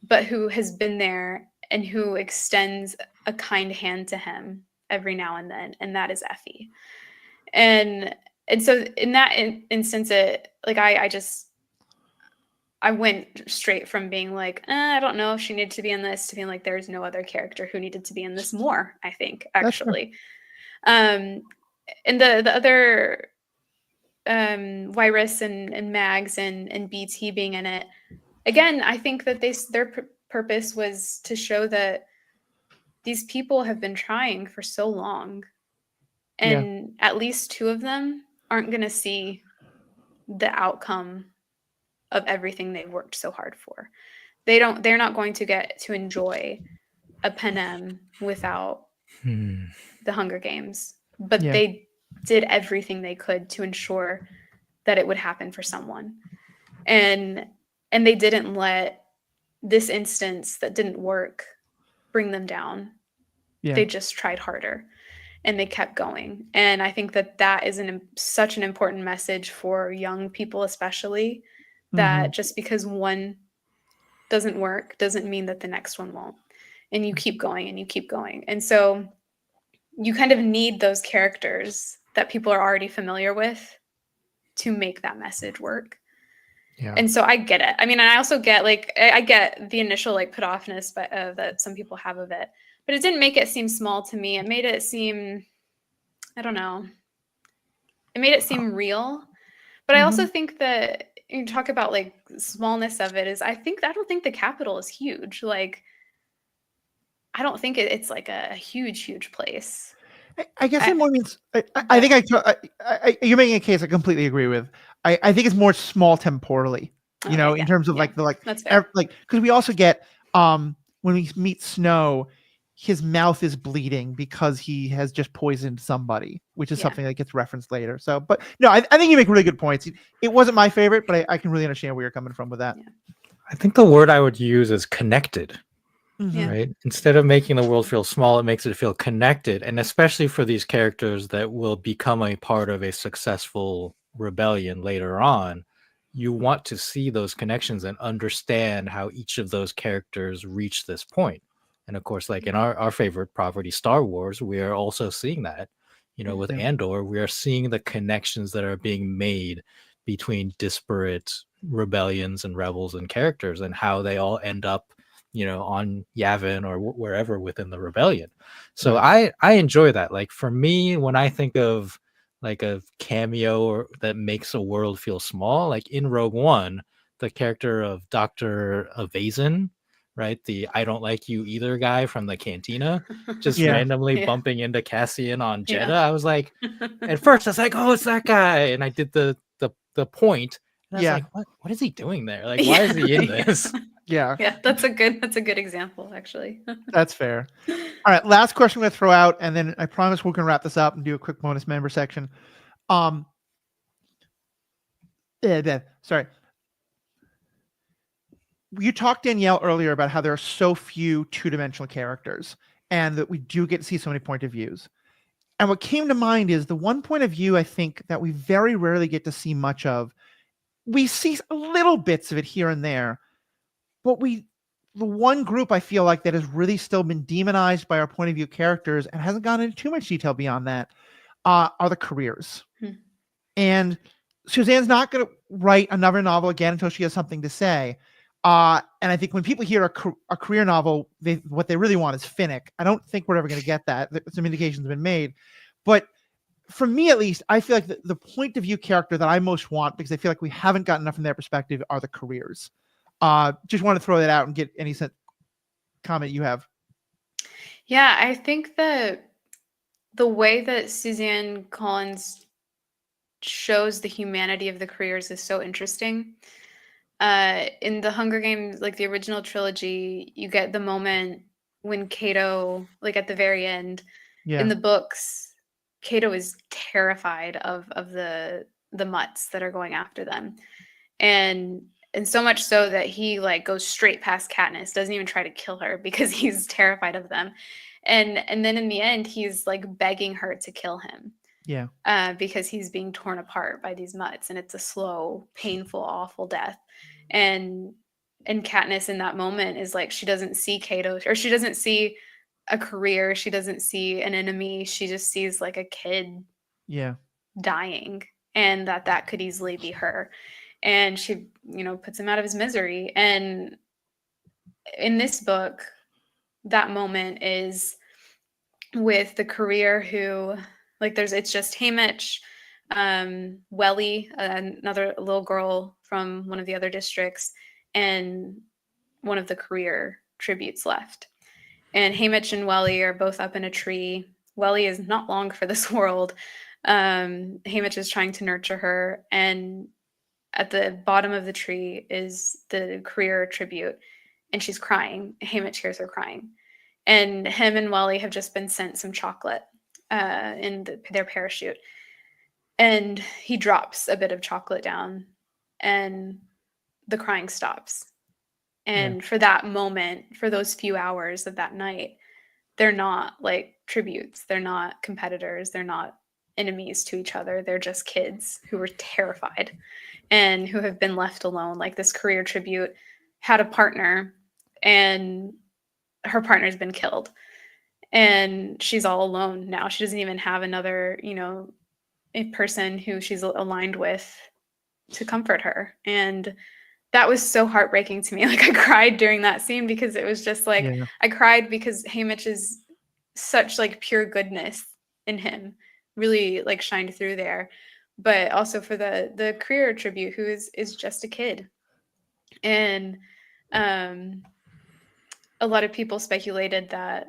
but who has been there and who extends a kind hand to him every now and then, and that is Effie. And so in that instance, I I went straight from being like, I don't know if she needed to be in this, to being like, there's no other character who needed to be in this more, I think, That's fair. actually. And the other Wyrus and Mags and BT being in it, again, I think that their purpose was to show that these people have been trying for so long, and at least two of them aren't going to see the outcome of everything they've worked so hard for. They're not going to get to enjoy a Panem without the Hunger Games, but they did everything they could to ensure that it would happen for someone. And they didn't let this instance that didn't work bring them down. They just tried harder and they kept going. And I think that is such an important message for young people, especially, that just because one doesn't work doesn't mean that the next one won't. And you keep going and you keep going. And so you kind of need those characters that people are already familiar with to make that message work. Yeah. And so I get it. I mean, and I also get I get the initial put offness that some people have of it, but it didn't make it seem small to me. It made it seem, I don't know. It made it seem real. But I also think that you talk about smallness of it is I don't think the capital is huge. I don't think it's a huge place. I guess it more means I think you're making a case I completely agree with. I think it's more small temporally, in terms of that's fair. Because we also get when we meet Snow, his mouth is bleeding because he has just poisoned somebody, which is something that gets referenced later. So, but no, I think you make really good points. It wasn't my favorite, but I can really understand where you're coming from with that. Yeah. I think the word I would use is connected. Yeah. Right? Instead of making the world feel small, it makes it feel connected. And especially for these characters that will become a part of a successful rebellion later on, you want to see those connections and understand how each of those characters reach this point. And of course, in our favorite property, Star Wars, we are also seeing that. With Andor, we are seeing the connections that are being made between disparate rebellions and rebels and characters and how they all end up on Yavin or wherever within the rebellion. So I enjoy that. For me, when I think of a cameo or that makes a world feel small, in Rogue One, the character of Dr. Evazan, right? The I don't like you either guy from the cantina, just randomly bumping into Cassian on Jeddah. I was like, at first I was like, oh, it's that guy. And I did the point. And I was like, what is he doing there? Why is he in this? Yeah. That's a good example, actually. That's fair. All right, last question I'm going to throw out, and then I promise we're going to wrap this up and do a quick bonus member section. Sorry. You talked, Danielle, earlier about how there are so few two-dimensional characters and that we do get to see so many point of views. And what came to mind is the one point of view I think that we very rarely get to see much of. We see little bits of it here and there, but the one group I feel like that has really still been demonized by our point of view characters and hasn't gone into too much detail beyond that are the careers. And Suzanne's not going to write another novel again until she has something to say. And I think when people hear a career novel, what they really want is Finnick. I don't think we're ever going to get that. Some indications have been made. But for me, at least, I feel like the point of view character that I most want, because I feel like we haven't gotten enough from their perspective, are the careers. Just want to throw that out and get any comment you have. Yeah, I think that the way that Suzanne Collins shows the humanity of the careers is so interesting. In the Hunger Games, the original trilogy, you get the moment when Cato, at the very end, in the books, Cato is terrified of the mutts that are going after them. And so much so that he goes straight past Katniss, doesn't even try to kill her because he's terrified of them. And then in the end, he's begging her to kill him. Yeah. Because he's being torn apart by these mutts, and it's a slow, painful, awful death. And Katniss in that moment is she doesn't see Cato, or she doesn't see a career, she doesn't see an enemy, she just sees a kid dying, and that could easily be her. And she puts him out of his misery. And in this book, that moment is with the career who, like, it's just Haymitch, Welly, another little girl from one of the other districts, and one of the career tributes left. And Haymitch and Welly are both up in a tree. Welly is not long for this world. Haymitch is trying to nurture her, and at the bottom of the tree is the career tribute, and she's crying. Haymitch hears her crying, and him and Welly have just been sent some chocolate in their parachute, and he drops a bit of chocolate down, and the crying stops. And for that moment, for those few hours of that night, they're not like tributes. They're not competitors. They're not enemies to each other. They're just kids who were terrified and who have been left alone. Like, this career tribute had a partner, and her partner's been killed. And she's all alone now. She doesn't even have another, a person who she's aligned with to comfort her. And that was so heartbreaking to me. Like, I cried during that scene because it was just like, I cried because Haymitch is such like pure goodness in him really like shined through there. But also for the career tribute, who is just a kid. And a lot of people speculated that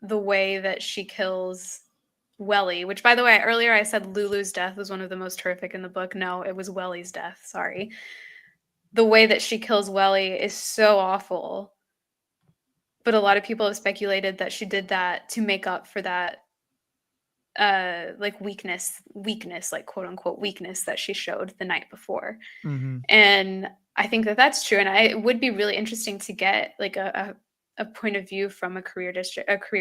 the way that she kills Welly, which, by the way, earlier I said Lulu's death was one of the most horrific in the book. No, it was Welly's death. Sorry. The way that she kills Welly is so awful. But a lot of people have speculated that she did that to make up for that like weakness, like quote unquote weakness that she showed the night before. And I think that that's true. And it would be really interesting to get like a point of view from a career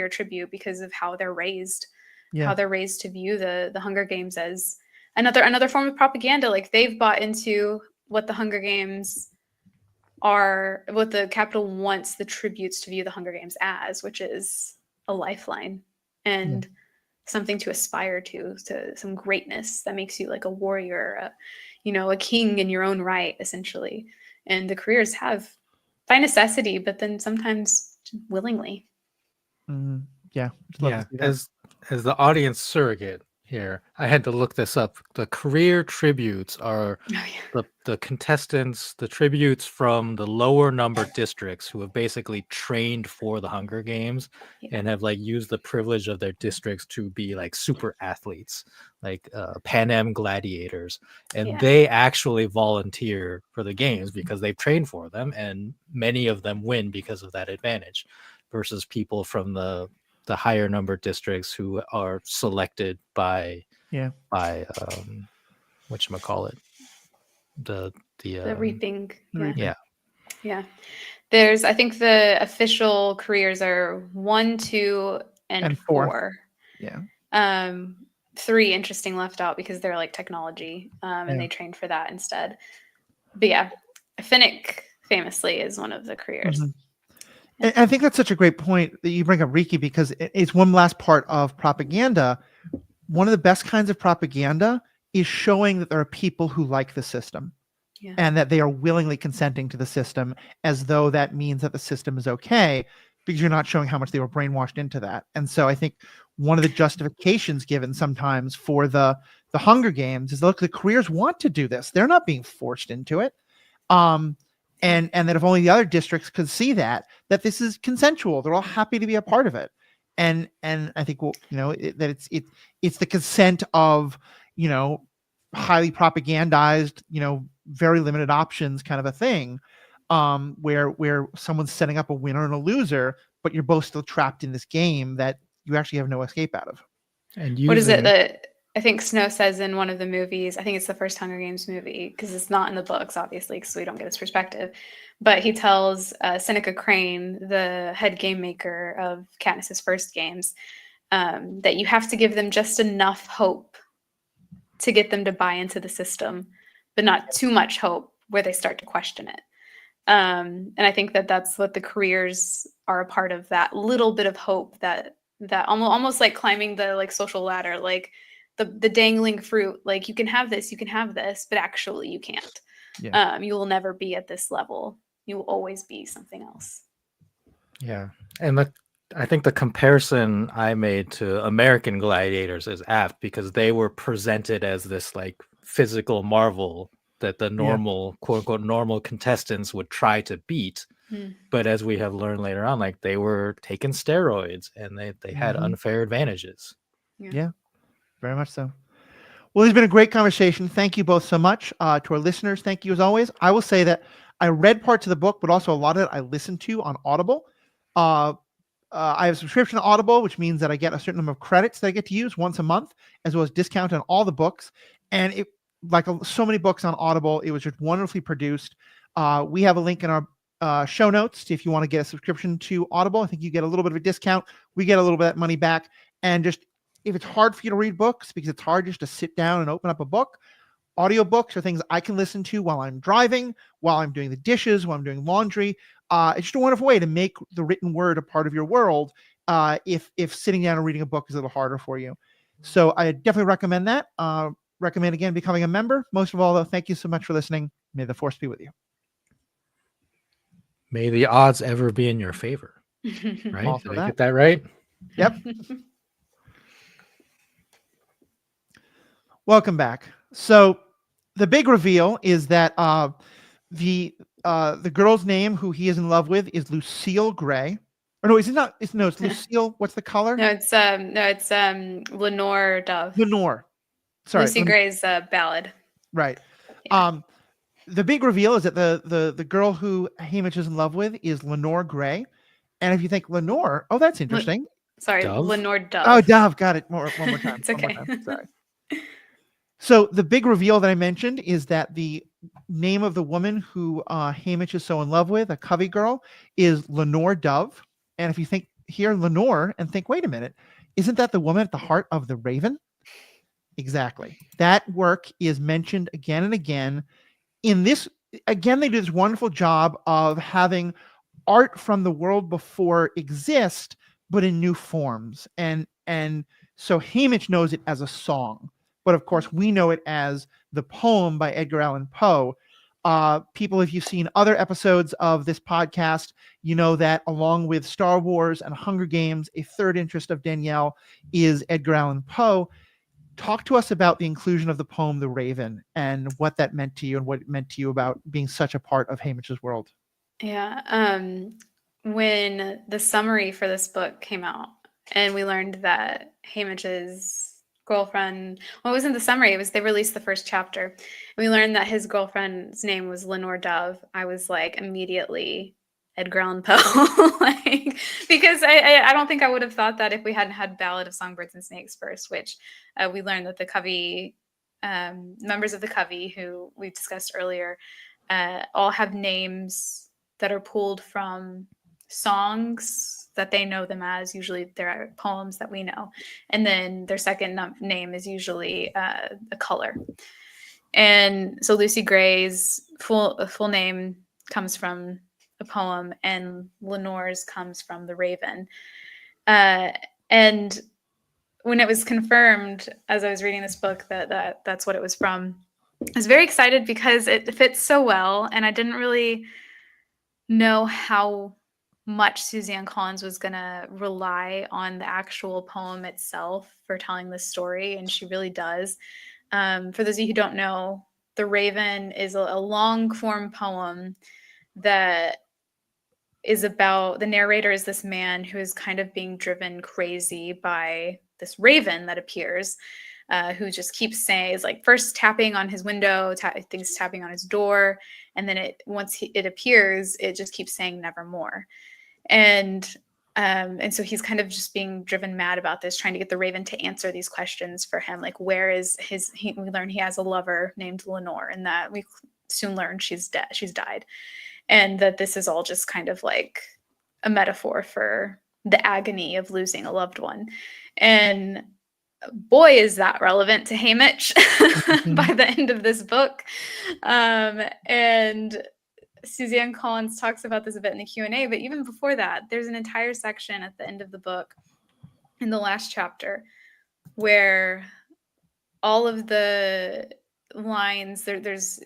tribute because of how they're raised, how they're raised to view the Hunger Games as another form of propaganda. Like, they've bought into what the Hunger Games are, what the Capitol wants the tributes to view the Hunger Games as, which is a lifeline and something to aspire to some greatness that makes you like a warrior, a king in your own right, essentially. And the careers have by necessity, but then sometimes willingly. As the audience surrogate here, I had to look this up. The career tributes are the contestants, the tributes from the lower number districts who have basically trained for the Hunger Games and have like used the privilege of their districts to be like super athletes, like Pan Am gladiators. And they actually volunteer for the games because they've trained for them, and many of them win because of that advantage versus people from the higher number districts who are selected by whatchamacallit, the reaping. Yeah. There's, I think the official careers are 1, 2, and 4. 3 interesting left out because they're like technology, and they trained for that instead. But Finnick famously is one of the careers. And I think that's such a great point that you bring up, Riki, because it's one last part of propaganda. One of the best kinds of propaganda is showing that there are people who like the system and that they are willingly consenting to the system, as though that means that the system is okay, because you're not showing how much they were brainwashed into that. And so I think one of the justifications given sometimes for the Hunger Games is, look, the careers want to do this. They're not being forced into it. And that if only the other districts could see that this is consensual, they're all happy to be a part of it. And I think, that it's the consent of, highly propagandized, very limited options kind of a thing, where someone's setting up a winner and a loser, but you're both still trapped in this game that you actually have no escape out of. And what is it that I think Snow says in one of the movies? I think it's the first Hunger Games movie, because it's not in the books, obviously, because we don't get his perspective. But he tells Seneca Crane, the head game maker of Katniss's first games, that you have to give them just enough hope to get them to buy into the system, but not too much hope where they start to question it. And I think that that's what the careers are a part of, that little bit of hope, that almost like climbing the like social ladder, like the dangling fruit, like you can have this, but actually you can't. Yeah. You will never be at this level. You will always be something else. Yeah. And I think the comparison I made to American Gladiators is apt because they were presented as this like physical marvel that the normal, quote unquote, normal contestants would try to beat. But as we have learned later on, like they were taking steroids and they had unfair advantages. Yeah, very much so. Well, it's been a great conversation. Thank you both so much. To our listeners, thank you as always. I will say that I read parts of the book, but also a lot of it I listened to on Audible. I have a subscription to Audible, which means that I get a certain number of credits that I get to use once a month, as well as discount on all the books. And it, like so many books on Audible, it was just wonderfully produced. We have a link in our show notes if you want to get a subscription to Audible. I think you get a little bit of a discount. We get a little bit of that money back. And just if it's hard for you to read books because it's hard just to sit down and open up a book, audiobooks are things I can listen to while I'm driving, while I'm doing the dishes, while I'm doing laundry. It's just a wonderful way to make the written word a part of your world if sitting down and reading a book is a little harder for you. So I definitely recommend that. Recommend, again, becoming a member. Most of all, though, thank you so much for listening. May the force be with you. May the odds ever be in your favor. Right? Also Did I that. get that right? Yep. Welcome back. So the big reveal is that the girl's name who he is in love with is Lucille Gray. Or no, is it not? It's Lucille. What's the color? No, it's Lenore Dove. Lenore. Sorry. Lucy Gray's ballad. Right. Yeah. The big reveal is that the girl who Hamish is in love with is Lenore Gray. And if you think Lenore, oh, that's interesting. Sorry, Dove? Lenore Dove. Oh, Dove. Got it. One more time. It's okay. One more time. Sorry. So the big reveal that I mentioned is that the name of the woman who Hamish is so in love with, a Covey girl, is Lenore Dove. And if you think here Lenore and think, wait a minute, isn't that the woman at the heart of The Raven? Exactly. That work is mentioned again and again. In this, again, they do this wonderful job of having art from the world before exist, but in new forms. And so Hamish knows it as a song. But of course, we know it as the poem by Edgar Allan Poe. People, if you've seen other episodes of this podcast, you know that along with Star Wars and Hunger Games, a third interest of Danielle is Edgar Allan Poe. Talk to us about the inclusion of the poem The Raven and what that meant to you and what it meant to you about being such a part of Hamish's world. Yeah. When the summary for this book came out and we learned that Hamish's girlfriend, well, it wasn't the summary, it was they released the first chapter. We learned that his girlfriend's name was Lenore Dove. I was like immediately Edgar Allan Poe, like, because I don't think I would have thought that if we hadn't had Ballad of Songbirds and Snakes first, which we learned that the Covey, members of the Covey, who we discussed earlier, all have names that are pulled from songs that they know them as. Usually there are poems that we know. And then their second name is usually a color. And so Lucy Gray's full name comes from a poem, and Lenore's comes from The Raven. And when it was confirmed, as I was reading this book, that's what it was from, I was very excited because it fits so well. And I didn't really know how much Suzanne Collins was going to rely on the actual poem itself for telling this story, and she really does. For those of you who don't know, The Raven is a long-form poem that is about, the narrator is this man who is kind of being driven crazy by this raven that appears, who just keeps saying, is like first tapping on his window, things tapping on his door, and then once it appears, it just keeps saying nevermore. And so he's kind of just being driven mad about this, trying to get the raven to answer these questions for him. Like, where is we learn he has a lover named Lenore, and that we soon learn she's dead. She's died. And that this is all just kind of like a metaphor for the agony of losing a loved one. And boy, is that relevant to Hamish by the end of this book. And Suzanne Collins talks about this a bit in the Q&A, but even before that, there's an entire section at the end of the book in the last chapter where all of the lines, there's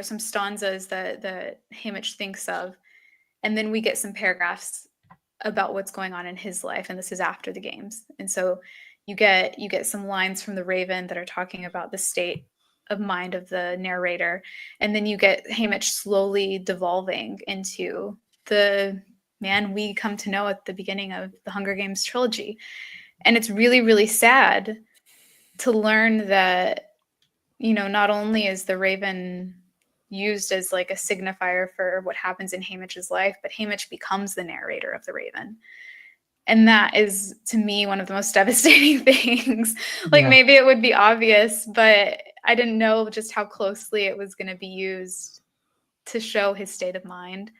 some stanzas that Haymitch thinks of, and then we get some paragraphs about what's going on in his life, and this is after the games. And so you get some lines from the Raven that are talking about the state of mind of the narrator, and then you get Haymitch slowly devolving into the man we come to know at the beginning of the Hunger Games trilogy. And it's really, really sad to learn that, not only is the Raven used as like a signifier for what happens in Haymitch's life, but Haymitch becomes the narrator of the Raven. And that is, to me, one of the most devastating things. Like, maybe it would be obvious, but I didn't know just how closely it was going to be used to show his state of mind.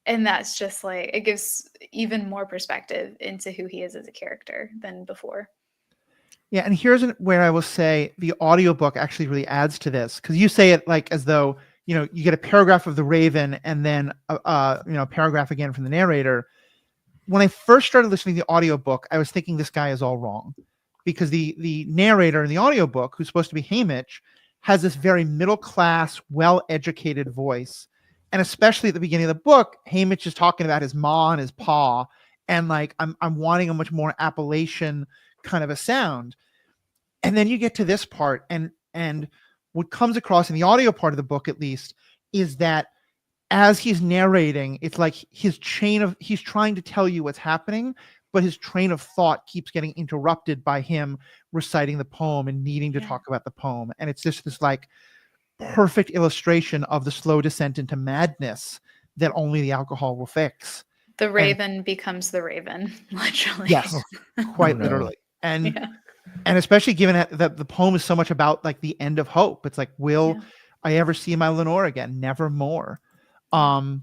And that's just like, it gives even more perspective into who he is as a character than before. Yeah, and here's where I will say the audiobook actually really adds to this, because you say it like as though, you get a paragraph of the Raven and then a paragraph again from the narrator. When I first started listening to the audiobook, I was thinking this guy is all wrong, because the narrator in the audiobook, who's supposed to be Haymitch, has this very middle-class, well-educated voice. And especially at the beginning of the book, Haymitch is talking about his ma and his pa, and like I'm wanting a much more Appalachian kind of a sound. And then you get to this part, and what comes across in the audio part of the book, at least, is that as he's narrating, it's like he's trying to tell you what's happening, but his train of thought keeps getting interrupted by him reciting the poem and needing to talk about the poem. And it's just this like perfect illustration of the slow descent into madness that only the alcohol will fix. The Raven becomes the Raven, literally. Yes, quite literally. And especially given that the poem is so much about like the end of hope. It's like, will I ever see my Lenore again? Nevermore. And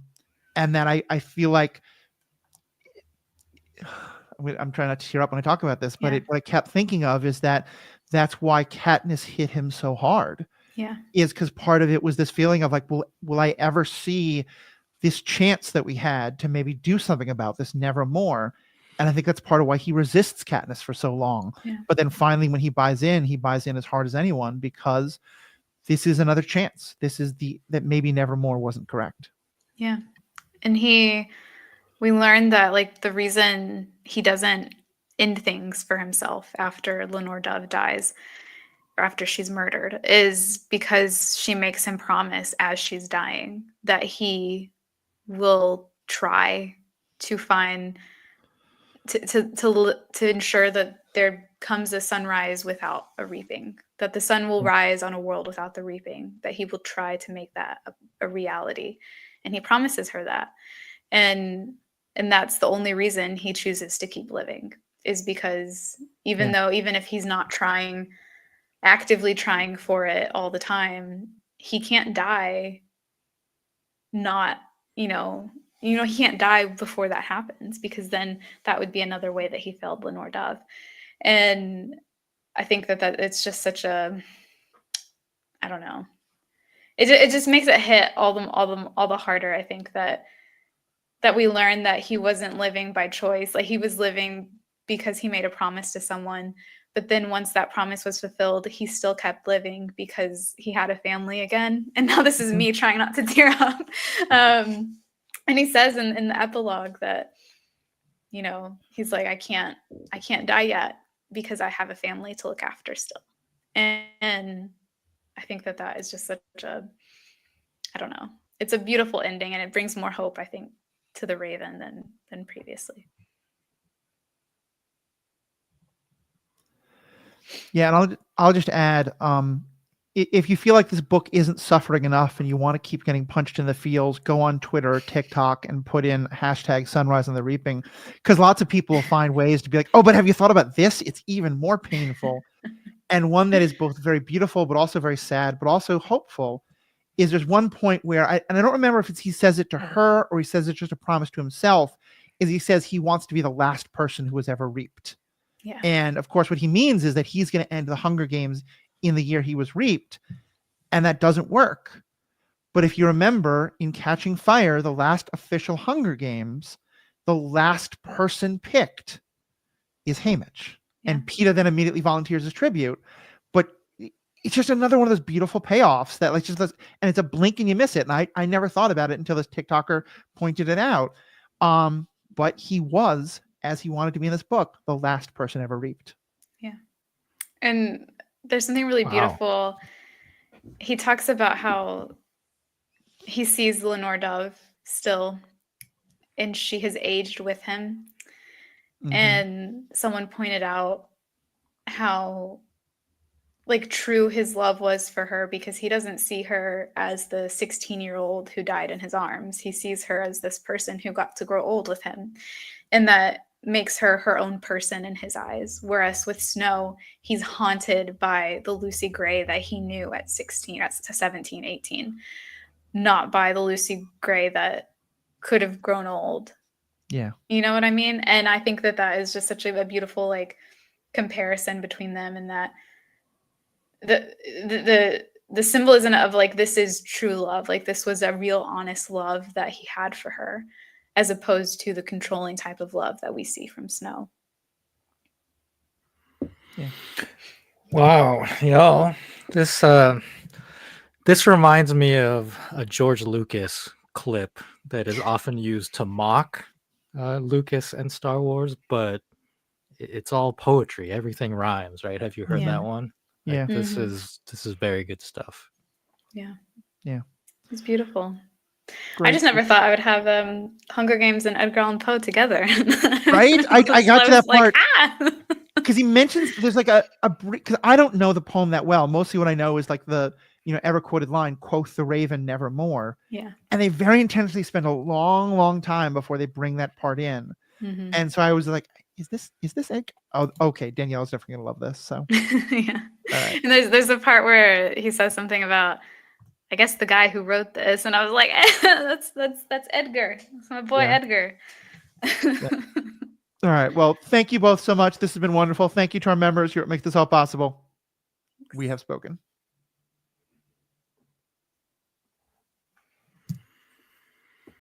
then I feel like, I'm trying not to tear up when I talk about this, but what I kept thinking of is that's why Katniss hit him so hard. Yeah. Is because part of it was this feeling of like, will I ever see this chance that we had to maybe do something about this? Nevermore. And I think that's part of why he resists Katniss for so long. Yeah. But then finally, when he buys in as hard as anyone, because this is another chance. This is that maybe Nevermore wasn't correct. Yeah. And we learned that like the reason he doesn't end things for himself after Lenore Dove dies, or after she's murdered, is because she makes him promise as she's dying that he will try to find to ensure that there comes a sunrise without a reaping, that the sun will rise on a world without the reaping, that he will try to make that a reality. And he promises her that. And that's the only reason he chooses to keep living, is because even if he's not actively trying for it all the time, he can't die he can't die before that happens, because then that would be another way that he failed Lenore Dove. And I think that it's just such a, I don't know. It just makes it hit all the harder. I think that we learned that he wasn't living by choice. Like, he was living because he made a promise to someone. But then once that promise was fulfilled, he still kept living because he had a family again. And now this is me trying not to tear up. And he says in the epilogue that, he's like, I can't die yet because I have a family to look after still. And I think that is just such a, I don't know. It's a beautiful ending, and it brings more hope, I think, to the Raven than previously. Yeah, and I'll just add, if you feel like this book isn't suffering enough and you want to keep getting punched in the feels, go on Twitter or TikTok and put in hashtag Sunrise on the Reaping, because lots of people will find ways to be like, oh, but have you thought about this? It's even more painful. And one that is both very beautiful, but also very sad, but also hopeful, is there's one point where, I don't remember if he says it to her or he says it's just a promise to himself, is he says he wants to be the last person who was ever reaped. Yeah. And of course, what he means is that he's going to end the Hunger Games in the year he was reaped. And that doesn't work. But if you remember, in Catching Fire, the last official Hunger Games, the last person picked is Haymitch. Yeah. And Peeta then immediately volunteers as tribute. But it's just another one of those beautiful payoffs that like just and it's a blink and you miss it. And I never thought about it until this TikToker pointed it out. But he was, as he wanted to be in this book, the last person ever reaped. Yeah. And there's something really beautiful. He talks about how he sees Lenore Dove still, and she has aged with him. Mhm. And someone pointed out how like true his love was for her, because he doesn't see her as the 16-year-old who died in his arms. He sees her as this person who got to grow old with him, and that makes her her own person in his eyes. Whereas with Snow, he's haunted by the Lucy Gray that he knew at 16, at 17, 18, not by the Lucy Gray that could have grown old. Yeah. You know what I mean? And I think that is just such a beautiful like comparison between them, and that the symbolism of like, this is true love. Like this was a real honest love that he had for her, as opposed to the controlling type of love that we see from Snow. Yeah. Wow, y'all. This reminds me of a George Lucas clip that is often used to mock Lucas and Star Wars, but it's all poetry. Everything rhymes, right? Have you heard Yeah. that one? Yeah. Like, this is very good stuff. Yeah. Yeah. It's beautiful. Great. I just never thought I would have Hunger Games and Edgar Allan Poe together. Right? I got to that part. Like, Because he mentions there's like because I don't know the poem that well. Mostly what I know is like the ever quoted line, "Quoth the raven nevermore." Yeah. And they very intentionally spend a long time before they bring that part in. Mm-hmm. And so I was like, is this Ed? Oh, okay. Danielle's definitely gonna love this. So Yeah. all right. And there's a part where he says something about, I guess, the guy who wrote this, and I was like, that's Edgar. That's my boy Yeah. Edgar. All right. Well, thank you both so much. This has been wonderful. Thank you to our members who make this all possible. We have spoken.